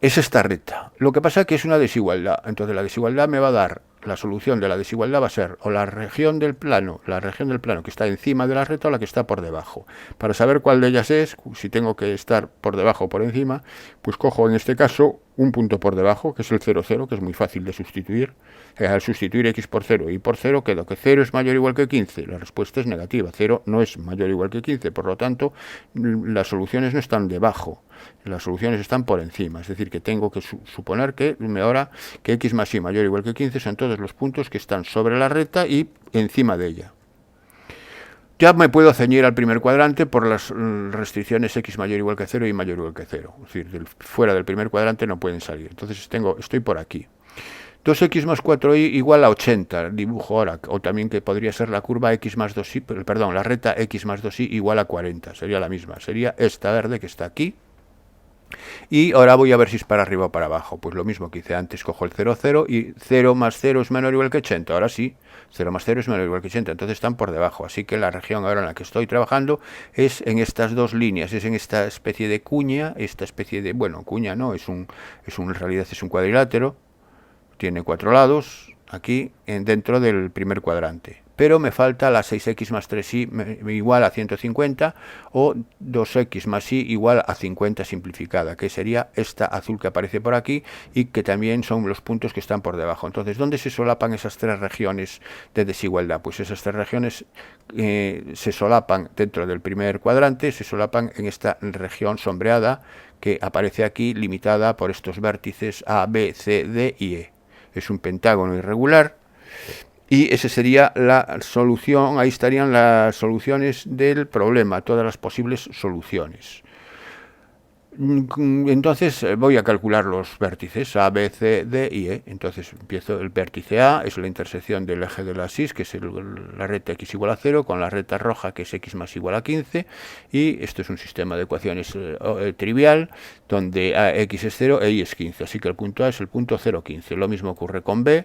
Es esta recta. Lo que pasa es que es una desigualdad. Entonces la desigualdad me va a dar la solución de la desigualdad va a ser o la región del plano que está encima de la recta o la que está por debajo. Para saber cuál de ellas es, si tengo que estar por debajo o por encima, pues cojo en este caso un punto por debajo, que es el 0, 0, que es muy fácil de sustituir. Al sustituir x por 0 y por 0 quedo que 0 es mayor o igual que 15. La respuesta es negativa. 0 no es mayor o igual que 15. Por lo tanto, las soluciones no están debajo. Las soluciones están por encima. Es decir, que tengo que suponer que ahora que x más y mayor o igual que 15 son todos los puntos que están sobre la recta y encima de ella. Ya me puedo ceñir al primer cuadrante por las restricciones x mayor o igual que 0 y mayor o igual que 0. Es decir, fuera del primer cuadrante no pueden salir. Entonces estoy por aquí. 2x más 4y igual a 80, dibujo ahora, o también que podría ser la curva x más 2y, perdón, la recta x más 2y igual a 40, sería la misma, sería esta verde que está aquí. Y ahora voy a ver si es para arriba o para abajo, pues lo mismo que hice antes, cojo el 0, 0 y 0 más 0 es menor o igual que 80, ahora sí, 0 más 0 es menor o igual que 80, entonces están por debajo, así que la región ahora en la que estoy trabajando es en estas dos líneas, es en esta especie de cuña, esta especie de, bueno, cuña no, en realidad es un cuadrilátero, tiene 4 lados, aquí, dentro del primer cuadrante. Pero me falta la 6x más 3y igual a 150 o 2x más y igual a 50 simplificada, que sería esta azul que aparece por aquí y que también son los puntos que están por debajo. Entonces, ¿dónde se solapan esas tres regiones de desigualdad? Pues esas tres regiones se solapan dentro del primer cuadrante, se solapan en esta región sombreada que aparece aquí, limitada por estos vértices A, B, C, D y E. Es un pentágono irregular y esa sería la solución, ahí estarían las soluciones del problema, todas las posibles soluciones. Entonces voy a calcular los vértices A, B, C, D y E. Entonces empiezo, el vértice A es la intersección del eje de la Y, que es la recta x igual a 0, con la recta roja, que es x más igual a 15, y esto es un sistema de ecuaciones trivial, donde x es 0 e y es 15, así que el punto A es el punto 0, 15. Lo mismo ocurre con B,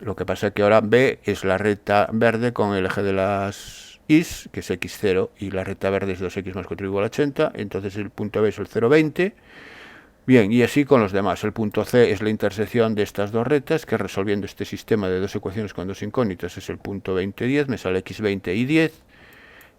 lo que pasa es que ahora B es la recta verde con el eje de las is, que es x0, y la recta verde es 2x más 4 igual a 80, entonces el punto B es el 0,20. Bien, y así con los demás. El punto C es la intersección de estas dos rectas, que resolviendo este sistema de dos ecuaciones con dos incógnitas es el punto 20, 10, me sale x20 y 10.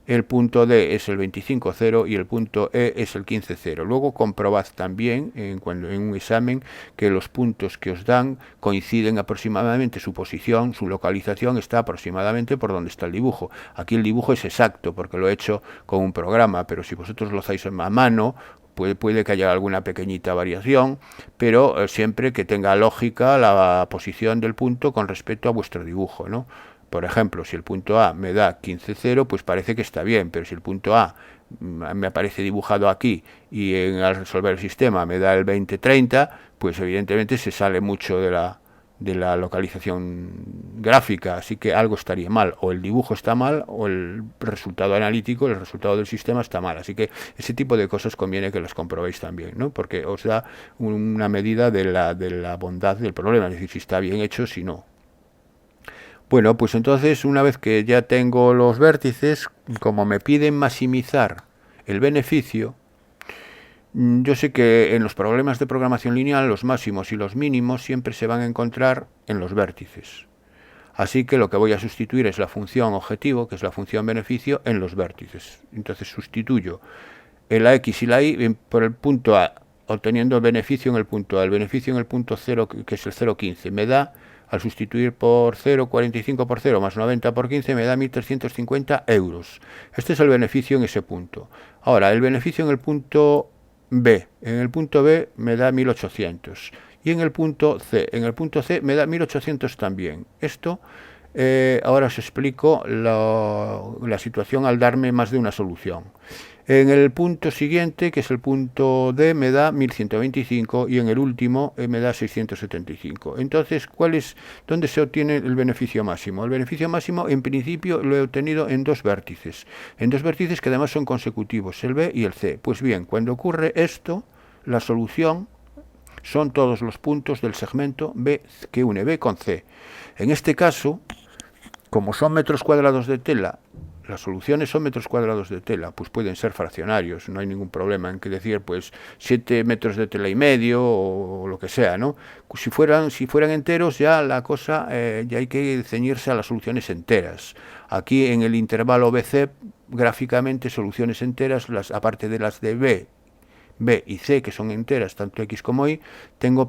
El punto D es el 25, 0 y el punto E es el 15, 0. Luego comprobad también en un examen que los puntos que os dan coinciden aproximadamente, su posición, su localización está aproximadamente por donde está el dibujo. Aquí el dibujo es exacto porque lo he hecho con un programa, pero si vosotros lo hacéis a mano, puede que haya alguna pequeñita variación, pero siempre que tenga lógica la posición del punto con respecto a vuestro dibujo, ¿no? Por ejemplo, si el punto A me da 15, 0, pues parece que está bien, pero si el punto A me aparece dibujado aquí y al resolver el sistema me da el 20, 30, pues evidentemente se sale mucho de la localización gráfica, así que algo estaría mal, o el dibujo está mal o el resultado analítico, el resultado del sistema está mal, así que ese tipo de cosas conviene que las comprobéis también, ¿no? Porque os da una medida de la bondad del problema, es decir, si está bien hecho, si no. Bueno, pues entonces una vez que ya tengo los vértices, como me piden maximizar el beneficio, yo sé que en los problemas de programación lineal los máximos y los mínimos siempre se van a encontrar en los vértices. Así que lo que voy a sustituir es la función objetivo, que es la función beneficio, en los vértices. Entonces sustituyo la x y la y por el punto A, obteniendo el beneficio en el punto A. El beneficio en el punto 0, que es el 0,15, me da, al sustituir por 0, 45 por 0 más 90 por 15, me da 1.350 euros. Este es el beneficio en ese punto. Ahora, el beneficio en el punto B. En el punto B me da 1.800. Y en el punto C me da 1.800 también. Esto, ahora os explico la situación al darme más de una solución. En el punto siguiente, que es el punto D, me da 1125 y en el último me da 675. Entonces, ¿dónde se obtiene el beneficio máximo? El beneficio máximo, en principio, lo he obtenido en dos vértices. En dos vértices que además son consecutivos, el B y el C. Pues bien, cuando ocurre esto, la solución son todos los puntos del segmento B que une B con C. En este caso, como son metros cuadrados de tela, las soluciones son metros cuadrados de tela, pues pueden ser fraccionarios, no hay ningún problema en que decir, pues 7 metros de tela y medio o lo que sea, ¿no? Si fueran enteros, ya la cosa, ya hay que ceñirse a las soluciones enteras. Aquí en el intervalo BC, gráficamente, soluciones enteras, aparte de las de B y C, que son enteras, tanto X como Y,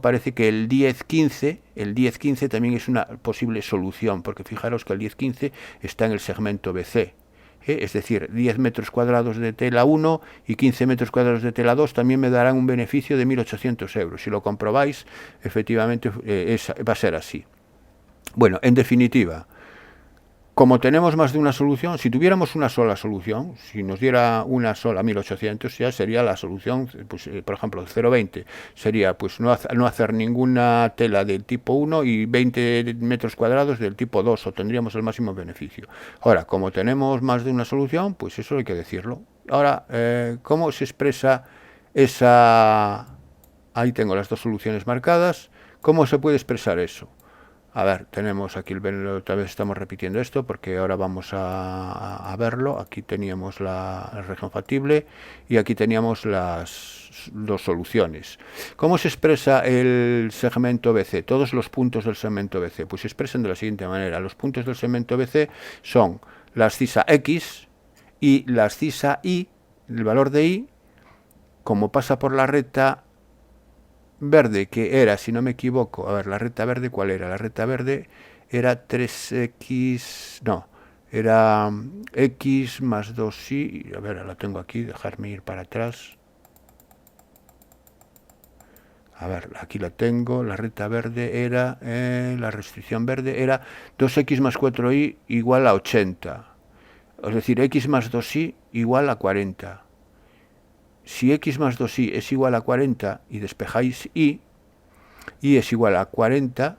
parece que el 10-15 también es una posible solución, porque fijaros que el 10-15 está en el segmento BC. Es decir, 10 metros cuadrados de tela 1 y 15 metros cuadrados de tela 2 también me darán un beneficio de 1.800 euros. Si lo comprobáis, efectivamente va a ser así. Bueno, en definitiva, como tenemos más de una solución, si tuviéramos una sola solución, si nos diera una sola 1.800, ya sería la solución, pues, por ejemplo, 0,20 sería pues no hacer ninguna tela del tipo 1 y 20 metros cuadrados del tipo 2, obtendríamos el máximo beneficio. Ahora, como tenemos más de una solución, pues eso hay que decirlo. Ahora, ¿cómo se expresa esa? Ahí tengo las dos soluciones marcadas. ¿Cómo se puede expresar eso? A ver, tenemos aquí, otra vez estamos repitiendo esto porque ahora vamos a verlo. Aquí teníamos la región factible y aquí teníamos las dos soluciones. ¿Cómo se expresa el segmento BC? Todos los puntos del segmento BC, pues se expresan de la siguiente manera. Los puntos del segmento BC son la abscisa X y la abscisa Y, el valor de Y, como pasa por la recta verde, que era, si no me equivoco, a ver, la recta verde, ¿cuál era? La recta verde era 3x, no, era x más 2y, a ver, la tengo aquí, dejarme ir para atrás. A ver, aquí la tengo, la recta verde era, la restricción verde era 2x más 4y igual a 80. Es decir, x más 2y igual a 40. Si x más 2y es igual a 40 y despejáis y es igual a 40,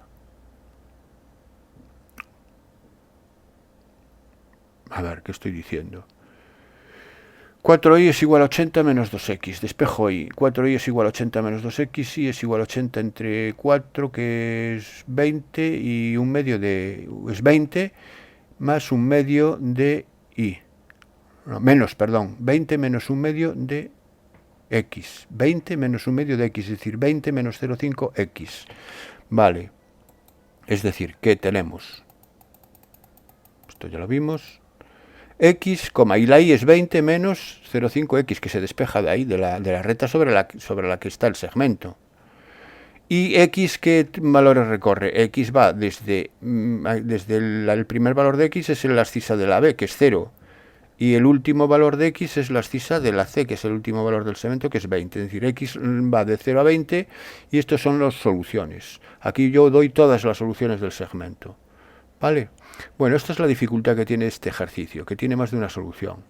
a ver, ¿qué estoy diciendo? 4y es igual a 80 menos 2x, despejo y, 4y es igual a 80 menos 2x, y es igual a 80 entre 4, que es 20, y un medio es 20, más un medio de y. No, menos, perdón, 20 menos un medio de X, 20 menos un medio de X, es decir, 20 menos 0,5 X. Vale, es decir, que tenemos, esto ya lo vimos, X, y la Y es 20 menos 0,5 X, que se despeja de ahí, de la recta sobre la que está el segmento. Y X, ¿qué valores recorre? X va desde el primer valor de X es la abscisa de la B, que es 0. Y el último valor de X es la abscisa de la C, que es el último valor del segmento, que es 20. Es decir, X va de 0 a 20 y estos son las soluciones. Aquí yo doy todas las soluciones del segmento. ¿Vale? Bueno, esta es la dificultad que tiene este ejercicio, que tiene más de una solución.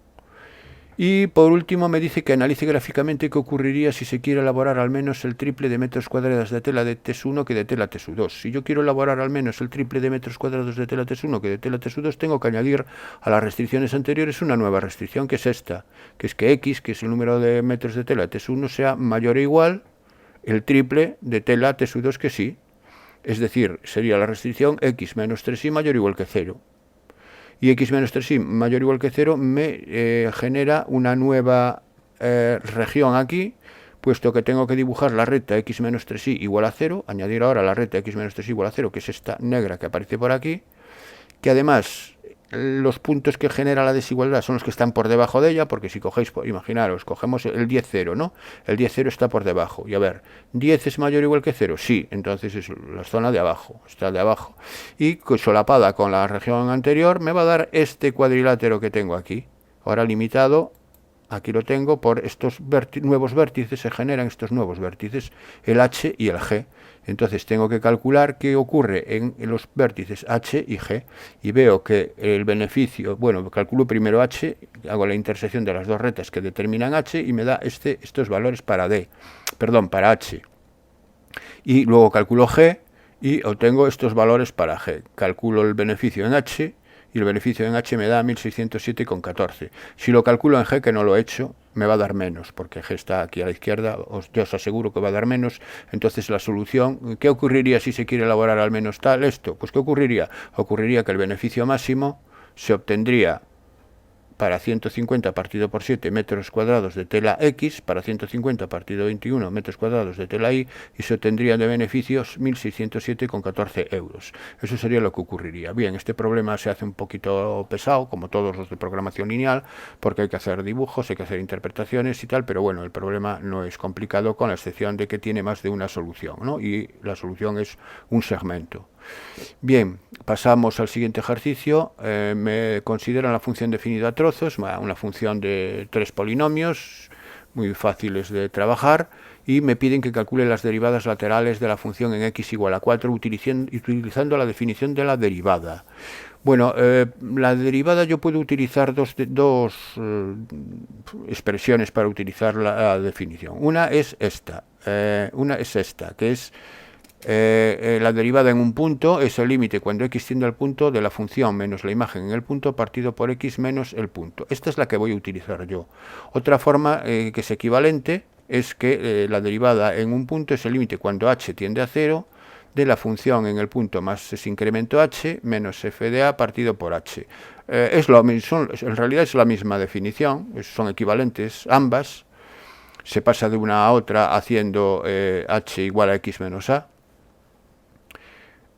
Y por último me dice que analice gráficamente qué ocurriría si se quiere elaborar al menos el triple de metros cuadrados de tela de TES 1 que de tela TES 2. Si yo quiero elaborar al menos el triple de metros cuadrados de tela TES 1 que de tela TES 2, tengo que añadir a las restricciones anteriores una nueva restricción, que es esta, que es que X, que es el número de metros de tela TES 1, sea mayor o igual el triple de tela TES 2 que sí. Es decir, sería la restricción X menos 3y mayor o igual que 0. Y X menos 3y mayor o igual que 0 me genera una nueva región aquí, puesto que tengo que dibujar la recta X menos 3y igual a 0, añadir ahora la recta X menos 3y igual a 0, que es esta negra que aparece por aquí, que además los puntos que genera la desigualdad son los que están por debajo de ella, porque si cogéis, imaginaros, cogemos el 10, 0, ¿no? El 10, 0 está por debajo. Y a ver, ¿10 es mayor o igual que 0? Sí, entonces es la zona de abajo, está de abajo. Y solapada con la región anterior me va a dar este cuadrilátero que tengo aquí. Ahora limitado, aquí lo tengo, por estos nuevos vértices, se generan estos nuevos vértices, el H y el G. Entonces tengo que calcular qué ocurre en los vértices H y G y veo que el beneficio, bueno, calculo primero H, hago la intersección de las dos rectas que determinan H y me da estos valores para para H. Y luego calculo G y obtengo estos valores para G. Calculo el beneficio en H y el beneficio en H me da 1607,14. Si lo calculo en G, que no lo he hecho, me va a dar menos, porque G está aquí a la izquierda, yo os aseguro que va a dar menos. Entonces la solución, ¿qué ocurriría si se quiere elaborar al menos tal esto? Pues ¿qué ocurriría? Ocurriría que el beneficio máximo se obtendría para 150 partido por 7 metros cuadrados de tela X, para 150 partido 21 metros cuadrados de tela Y, y se obtendrían de beneficios 1.607,14 euros. Eso sería lo que ocurriría. Bien, este problema se hace un poquito pesado, como todos los de programación lineal, porque hay que hacer dibujos, hay que hacer interpretaciones y tal, pero bueno, el problema no es complicado, con la excepción de que tiene más de una solución, ¿no? Y la solución es un segmento. Bien, pasamos al siguiente ejercicio. Me consideran la función definida a trozos, una función de 3 polinomios, muy fáciles de trabajar, y me piden que calcule las derivadas laterales de la función en x igual a 4 utilizando la definición de la derivada. Bueno, la derivada yo puedo utilizar dos expresiones para utilizar la definición. Una es esta, que es la derivada en un punto es el límite cuando x tiende al punto de la función menos la imagen en el punto partido por x menos el punto. Esta es la que voy a utilizar yo. Otra forma que es equivalente es que la derivada en un punto es el límite cuando h tiende a 0 de la función en el punto más ese incremento h menos f de a partido por h. En realidad es la misma definición, son equivalentes ambas. Se pasa de una a otra haciendo h igual a x menos a.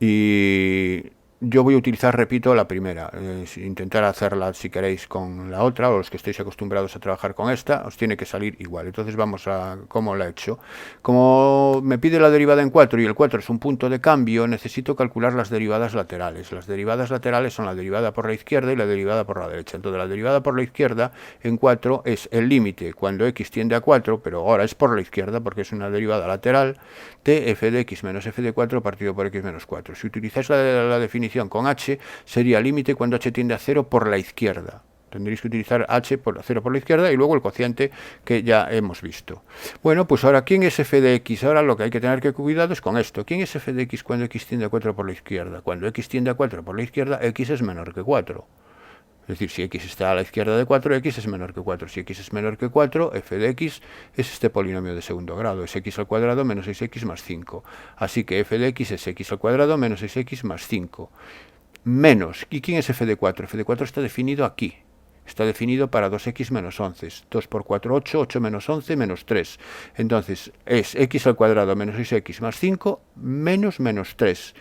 Y yo voy a utilizar, repito, la primera. Intentar hacerla, si queréis, con la otra, o los que estéis acostumbrados a trabajar con esta, os tiene que salir igual. Entonces vamos a cómo la he hecho. Como me pide la derivada en 4 y el 4 es un punto de cambio, necesito calcular las derivadas laterales. Las derivadas laterales son la derivada por la izquierda y la derivada por la derecha. Entonces la derivada por la izquierda en 4 es el límite cuando x tiende a 4, pero ahora es por la izquierda porque es una derivada lateral de f de x menos f de 4 partido por x menos 4. Si utilizáis la definición con h, sería límite cuando h tiende a 0 por la izquierda. Tendréis que utilizar h por 0 por la izquierda y luego el cociente que ya hemos visto. Bueno, pues ahora, ¿quién es f de x? Ahora lo que hay que tener que cuidado es con esto. ¿Quién es f de x cuando x tiende a 4 por la izquierda? Cuando x tiende a 4 por la izquierda, x es menor que 4. Es decir, si x está a la izquierda de 4, x es menor que 4. Si x es menor que 4, f de x es este polinomio de segundo grado. Es x al cuadrado menos 6x más 5. Así que f de x es x al cuadrado menos 6x más 5. Menos. ¿Y quién es f de 4? f de 4 está definido aquí. Está definido para 2x menos 11. 2 por 4, 8. 8 menos 11, menos 3. Entonces, es x al cuadrado menos 6x más 5 menos 3.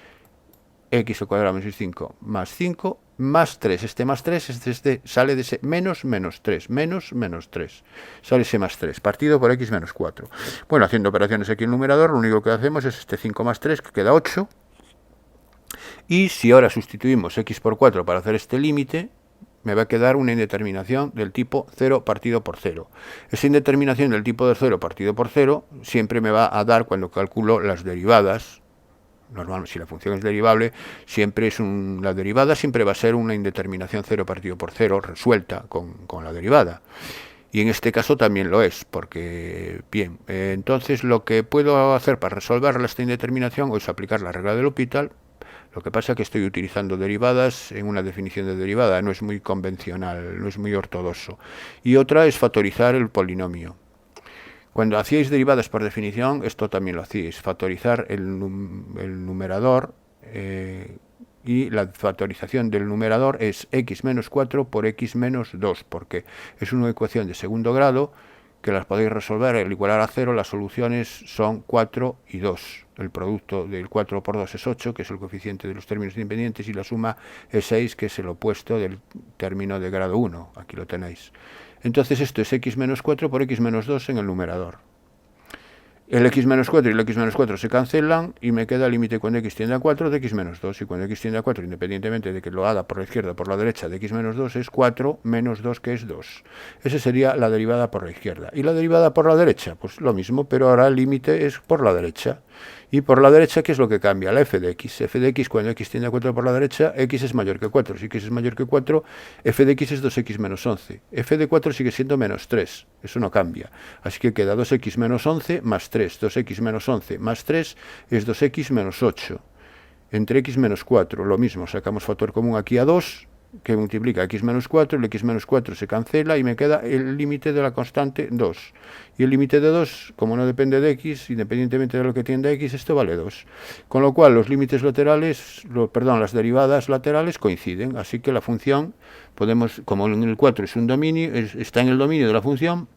X al cuadrado menos 5 más 5 más 3. Este más 3 sale de ese menos 3. Menos 3. Sale ese más 3. Partido por x menos 4. Bueno, haciendo operaciones aquí en el numerador, lo único que hacemos es este 5 más 3, que queda 8. Y si ahora sustituimos x por 4 para hacer este límite, me va a quedar una indeterminación del tipo 0 partido por 0. Esa indeterminación del tipo de 0 partido por 0 siempre me va a dar, cuando calculo las derivadas, normalmente si la función es derivable, la derivada siempre va a ser una indeterminación 0 partido por 0 resuelta con la derivada. Y en este caso también lo es, porque, bien, entonces lo que puedo hacer para resolver esta indeterminación es aplicar la regla de L'Hopital. Lo que pasa es que estoy utilizando derivadas en una definición de derivada, no es muy convencional, no es muy ortodoxo. Y otra es factorizar el polinomio. Cuando hacíais derivadas por definición, esto también lo hacíais, factorizar el numerador, y la factorización del numerador es x menos 4 por x menos 2, porque es una ecuación de segundo grado que las podéis resolver al igualar a 0, las soluciones son 4 y 2. El producto del 4 por 2 es 8, que es el coeficiente de los términos independientes, y la suma es 6, que es el opuesto del término de grado 1. Aquí lo tenéis. Entonces esto es x menos 4 por x menos 2 en el numerador. El x menos 4 y el x menos 4 se cancelan y me queda el límite cuando x tiende a 4 de x menos 2. Y cuando x tiende a 4, independientemente de que lo haga por la izquierda o por la derecha, de x menos 2 es 4 menos 2, que es 2. Esa sería la derivada por la izquierda. ¿Y la derivada por la derecha? Pues lo mismo, pero ahora el límite es por la derecha. Y por la derecha, ¿qué es lo que cambia? La f de x. F de x, cuando x tiende a 4 por la derecha, x es mayor que 4. Si x es mayor que 4, f de x es 2x menos 11. F de 4 sigue siendo menos 3. Eso no cambia. Así que queda 2x menos 11 más 3. 2x menos 11 más 3 es 2x menos 8. Entre x menos 4, lo mismo. Sacamos factor común aquí a 2. que multiplica x menos 4, el x menos 4 se cancela y me queda el límite de la constante 2. Y el límite de 2, como no depende de x, independientemente de lo que tienda x, esto vale 2. Con lo cual los límites laterales, las derivadas laterales coinciden, así que la función, podemos, como en el 4 es un dominio, está en el dominio de la función,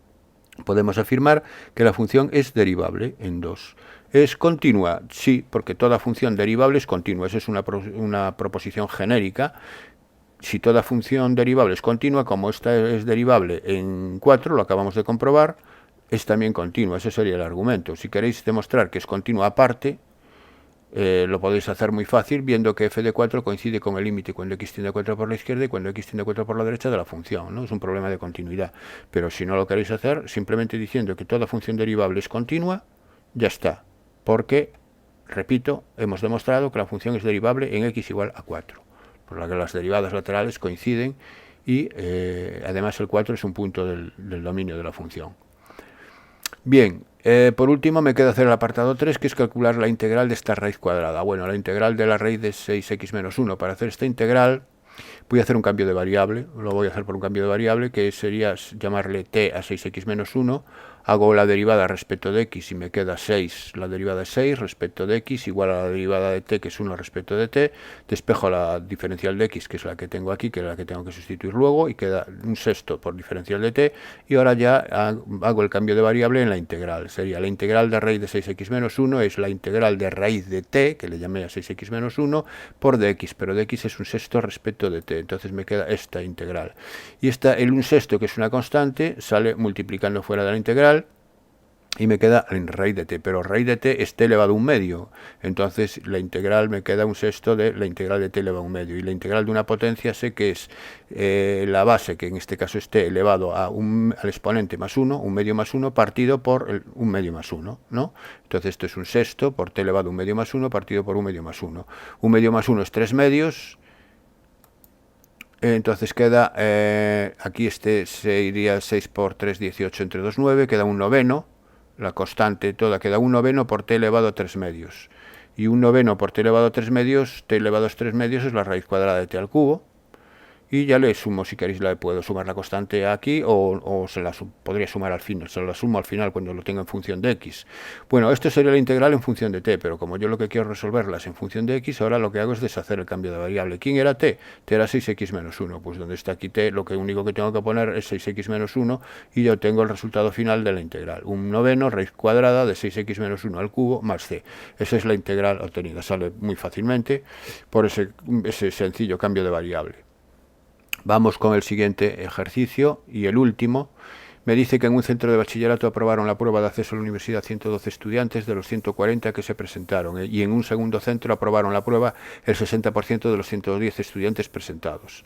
podemos afirmar que la función es derivable en 2. ¿Es continua? Sí, porque toda función derivable es continua. Esa es una proposición genérica. Si toda función derivable es continua, como esta es derivable en 4, lo acabamos de comprobar, es también continua. Ese sería el argumento. Si queréis demostrar que es continua aparte, lo podéis hacer muy fácil viendo que f de 4 coincide con el límite cuando x tiende a 4 por la izquierda y cuando x tiende a 4 por la derecha de la función, ¿no? Es un problema de continuidad. Pero si no lo queréis hacer, simplemente diciendo que toda función derivable es continua, ya está. Porque, repito, hemos demostrado que la función es derivable en x igual a 4. Por lo que las derivadas laterales coinciden y además el 4 es un punto del dominio de la función. Bien, por último me queda hacer el apartado 3, que es calcular la integral de esta raíz cuadrada. Bueno, la integral de la raíz de 6x menos 1. Para hacer esta integral voy a hacer un cambio de variable, lo voy a hacer por un cambio de variable, que sería llamarle t a 6x menos 1, hago la derivada respecto de x y me queda 6, la derivada es 6 respecto de x igual a la derivada de t, que es 1 respecto de t, despejo la diferencial de x, que es la que tengo aquí, que es la que tengo que sustituir luego, y queda un sexto por diferencial de t, y ahora ya hago el cambio de variable en la integral. Sería la integral de raíz de 6x menos 1 es la integral de raíz de t, que le llamé a 6x menos 1, por dx, pero dx es un sexto respecto de t, entonces me queda esta integral. Y el un sexto, que es una constante, sale multiplicando fuera de la integral, y me queda en raíz de t, pero raíz de t es t elevado a un medio, entonces la integral me queda un sexto de la integral de t elevado a un medio, y la integral de una potencia sé que es la base, que en este caso es t elevado al exponente más 1, un medio más 1, partido por un medio más 1, ¿no? Entonces esto es un sexto por t elevado a un medio más 1, partido por un medio más 1. Un medio más 1 es 3 medios, entonces queda, aquí se iría 6 por 3, 18 entre 2, 9, queda un noveno. La constante toda queda un noveno por t elevado a 3 medios. Y un noveno por t elevado a 3 medios, t elevado a 3 medios es la raíz cuadrada de t al cubo. Y ya le sumo, si queréis, puedo sumar la constante aquí o se la podría sumar al final, se la sumo al final cuando lo tenga en función de x. Bueno, esto sería la integral en función de t, pero como yo lo que quiero resolverlas en función de x, ahora lo que hago es deshacer el cambio de variable. ¿Quién era t? T era 6x menos 1, pues donde está aquí t, lo único que tengo que poner es 6x menos 1 y yo tengo el resultado final de la integral. Un noveno raíz cuadrada de 6x menos 1 al cubo más c. Esa es la integral obtenida, sale muy fácilmente por ese sencillo cambio de variable. Vamos con el siguiente ejercicio y el último. Me dice que en un centro de bachillerato aprobaron la prueba de acceso a la universidad 112 estudiantes de los 140 que se presentaron, y en un segundo centro aprobaron la prueba el 60% de los 110 estudiantes presentados.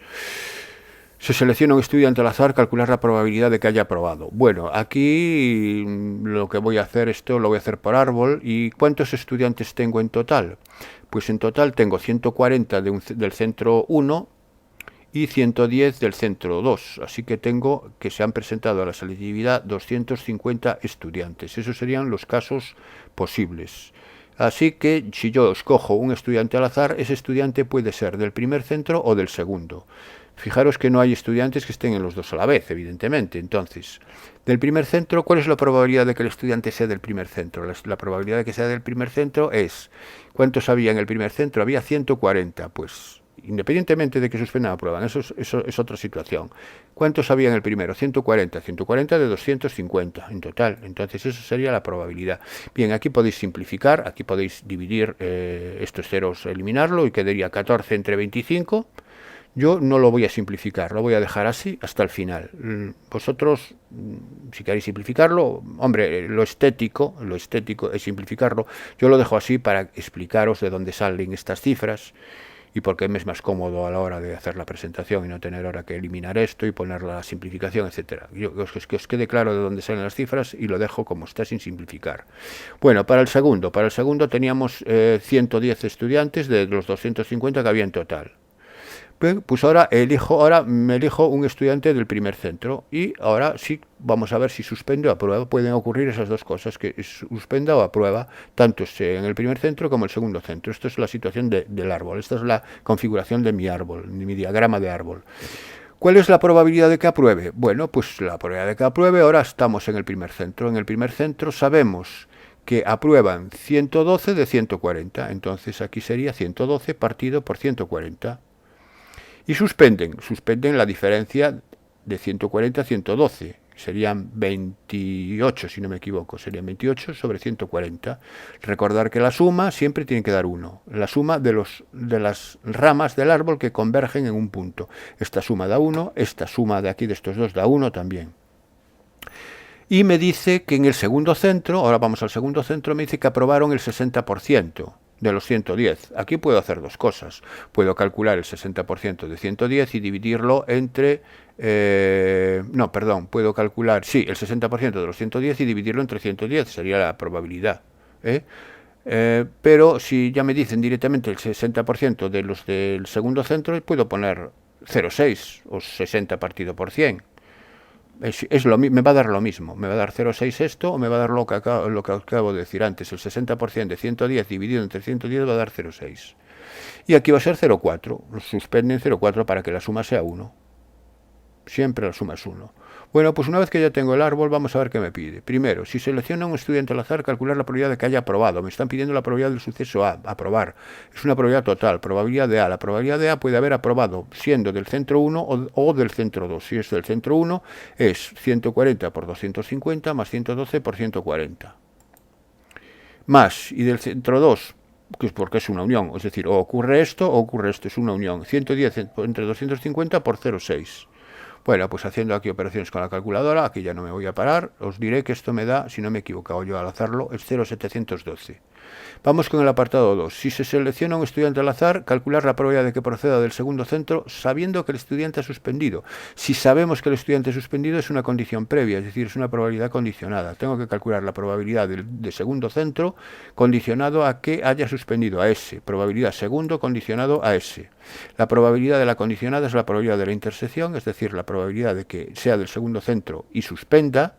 Se selecciona un estudiante al azar, calcular la probabilidad de que haya aprobado. Bueno, aquí lo que voy a hacer, esto lo voy a hacer por árbol. ¿Y cuántos estudiantes tengo en total? Pues en total tengo 140 del centro 1, y 110 del centro 2, así que tengo que se han presentado a la selectividad 250 estudiantes. Esos serían los casos posibles. Así que si yo escojo un estudiante al azar, ese estudiante puede ser del primer centro o del segundo. Fijaros que no hay estudiantes que estén en los dos a la vez, evidentemente. Entonces, del primer centro, ¿cuál es la probabilidad de que el estudiante sea del primer centro? La probabilidad de que sea del primer centro es, ¿cuántos había en el primer centro? Había 140, pues independientemente de que suspendan o aprueban, eso es otra situación. ¿Cuántos había en el primero? 140, 140 de 250 en total, entonces esa sería la probabilidad. Bien, aquí podéis simplificar, aquí podéis dividir estos ceros, eliminarlo y quedaría 14 entre 25. Yo no lo voy a simplificar, lo voy a dejar así hasta el final. Vosotros, si queréis simplificarlo, hombre, lo estético es simplificarlo. Yo lo dejo así para explicaros de dónde salen estas cifras y porque me es más cómodo a la hora de hacer la presentación y no tener ahora que eliminar esto y poner la simplificación, etcétera. Que os quede claro de dónde salen las cifras y lo dejo como está sin simplificar. Bueno, para el segundo teníamos 110 estudiantes de los 250 que había en total. Bien, pues ahora me elijo un estudiante del primer centro y ahora sí vamos a ver si suspende o aprueba. Pueden ocurrir esas dos cosas, que suspenda o aprueba, tanto en el primer centro como el segundo centro. Esto es la situación del árbol, esta es la configuración de mi árbol, de mi diagrama de árbol. ¿Cuál es la probabilidad de que apruebe? Bueno, pues la probabilidad de que apruebe, ahora estamos en el primer centro. En el primer centro sabemos que aprueban 112 de 140, entonces aquí sería 112 partido por 140. Y suspenden la diferencia de 140 a 112, serían 28, si no me equivoco, serían 28 sobre 140. Recordar que la suma siempre tiene que dar 1, la suma de las ramas del árbol que convergen en un punto. Esta suma da 1, esta suma de aquí de estos dos da 1 también. Y me dice que en el segundo centro, ahora vamos al segundo centro, me dice que aprobaron el 60% de los 110. Aquí puedo hacer dos cosas. Puedo calcular el 60% de 110 y dividirlo entre... puedo calcular, sí, el 60% de los 110 y dividirlo entre 110, sería la probabilidad. Pero si ya me dicen directamente el 60% de los del segundo centro, puedo poner 0,6 o 60 partido por 100. Me va a dar lo mismo, me va a dar 0,6 esto o me va a dar lo que acabo de decir antes, el 60% de 110 dividido entre 110 va a dar 0,6. Y aquí va a ser 0,4, suspenden 0,4 para que la suma sea 1. Siempre la suma es 1. Bueno, pues una vez que ya tengo el árbol, vamos a ver qué me pide. Primero, si selecciona un estudiante al azar, calcular la probabilidad de que haya aprobado. Me están pidiendo la probabilidad del suceso A, aprobar. Es una probabilidad total, probabilidad de A. La probabilidad de A puede haber aprobado siendo del centro 1 o del centro 2. Si es del centro 1, es 140 por 250 más 112 por 140. Más, y del centro 2, que es porque es una unión, es decir, o ocurre esto o ocurre esto, es una unión. 110 entre 250 por 0,6. Bueno, pues haciendo aquí operaciones con la calculadora, aquí ya no me voy a parar, os diré que esto me da, si no me he equivocado yo al hacerlo, es 0,712. Vamos con el apartado 2. Si se selecciona un estudiante al azar, calcular la probabilidad de que proceda del segundo centro sabiendo que el estudiante ha suspendido. Si sabemos que el estudiante ha suspendido es una condición previa, es decir, es una probabilidad condicionada. Tengo que calcular la probabilidad de segundo centro condicionado a que haya suspendido, a S. Probabilidad segundo condicionado a S. La probabilidad de la condicionada es la probabilidad de la intersección, es decir, la probabilidad de que sea del segundo centro y suspenda,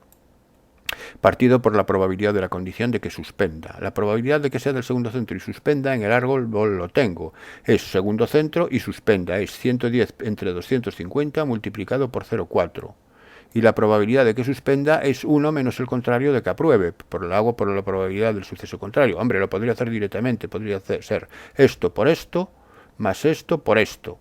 partido por la probabilidad de la condición de que suspenda. La probabilidad de que sea del segundo centro y suspenda en el árbol lo tengo. Es segundo centro y suspenda. Es 110 entre 250 multiplicado por 0,4. Y la probabilidad de que suspenda es 1 menos el contrario de que apruebe. Lo hago por la probabilidad del suceso contrario. Hombre, lo podría hacer directamente. Podría ser esto por esto más esto por esto.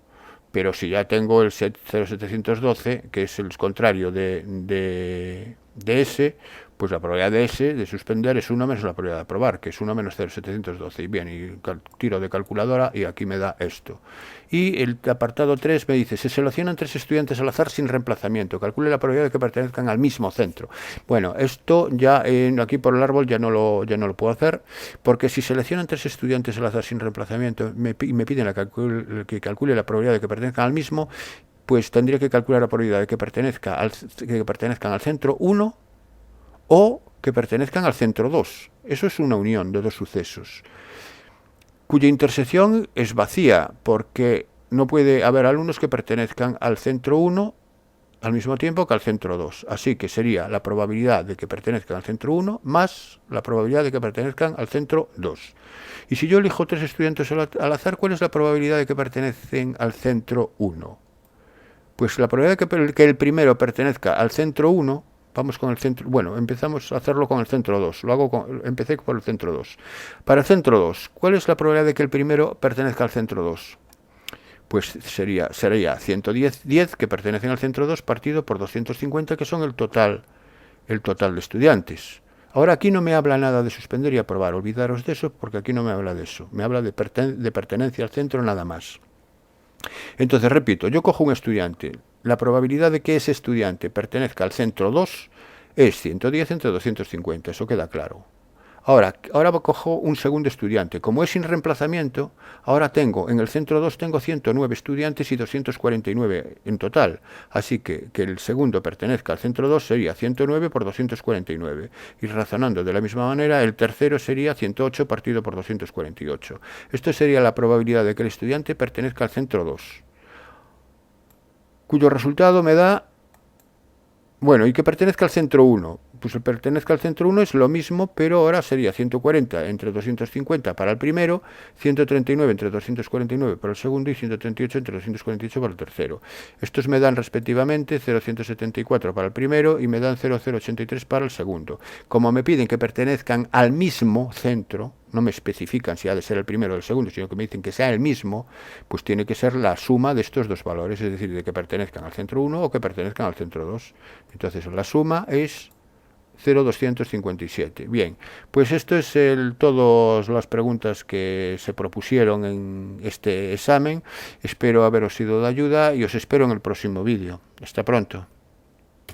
Pero si ya tengo el 0,712, que es el contrario de S, pues la probabilidad de S, de suspender, es 1 menos la probabilidad de aprobar, que es 1 menos 0,712. Y bien, y tiro de calculadora y aquí me da esto. Y el apartado 3 me dice, se seleccionan 3 estudiantes al azar sin reemplazamiento. Calcule la probabilidad de que pertenezcan al mismo centro. Bueno, esto ya aquí por el árbol ya no lo puedo hacer, porque si seleccionan 3 estudiantes al azar sin reemplazamiento y me piden que calcule la probabilidad de que pertenezcan al mismo, pues tendría que calcular la probabilidad de que pertenezcan al centro 1 o que pertenezcan al centro 2. Eso es una unión de dos sucesos, cuya intersección es vacía, porque no puede haber alumnos que pertenezcan al centro 1 al mismo tiempo que al centro 2. Así que sería la probabilidad de que pertenezcan al centro 1 más la probabilidad de que pertenezcan al centro 2. Y si yo elijo 3 estudiantes al azar, ¿cuál es la probabilidad de que pertenecen al centro 1? Pues la probabilidad de que el primero pertenezca al centro 1, vamos con el centro, bueno, empezamos a hacerlo con el centro 2, empecé por el centro 2. Para el centro 2, ¿cuál es la probabilidad de que el primero pertenezca al centro 2? Pues sería 110 que pertenecen al centro 2 partido por 250, que son el total de estudiantes. Ahora aquí no me habla nada de suspender y aprobar, olvidaros de eso porque aquí no me habla de eso, me habla de pertenencia al centro nada más. Entonces, repito, yo cojo un estudiante, la probabilidad de que ese estudiante pertenezca al centro 2 es 110 entre 250, eso queda claro. Ahora cojo un segundo estudiante, como es sin reemplazamiento, ahora en el centro 2 tengo 109 estudiantes y 249 en total, así que el segundo pertenezca al centro 2 sería 109 por 249, y razonando de la misma manera, el tercero sería 108 partido por 248. Esto sería la probabilidad de que el estudiante pertenezca al centro 2. cuyo resultado me da, bueno, y que pertenezca al centro 1. Pues el pertenezca al centro 1 es lo mismo, pero ahora sería 140 entre 250 para el primero, 139 entre 249 para el segundo y 138 entre 248 para el tercero. Estos me dan respectivamente 0,174 para el primero y me dan 0,083 para el segundo. Como me piden que pertenezcan al mismo centro, no me especifican si ha de ser el primero o el segundo, sino que me dicen que sea el mismo, pues tiene que ser la suma de estos dos valores, es decir, de que pertenezcan al centro 1 o que pertenezcan al centro 2. Entonces la suma es 0,257. Bien, pues esto es todas las preguntas que se propusieron en este examen. Espero haberos sido de ayuda y os espero en el próximo vídeo. Hasta pronto.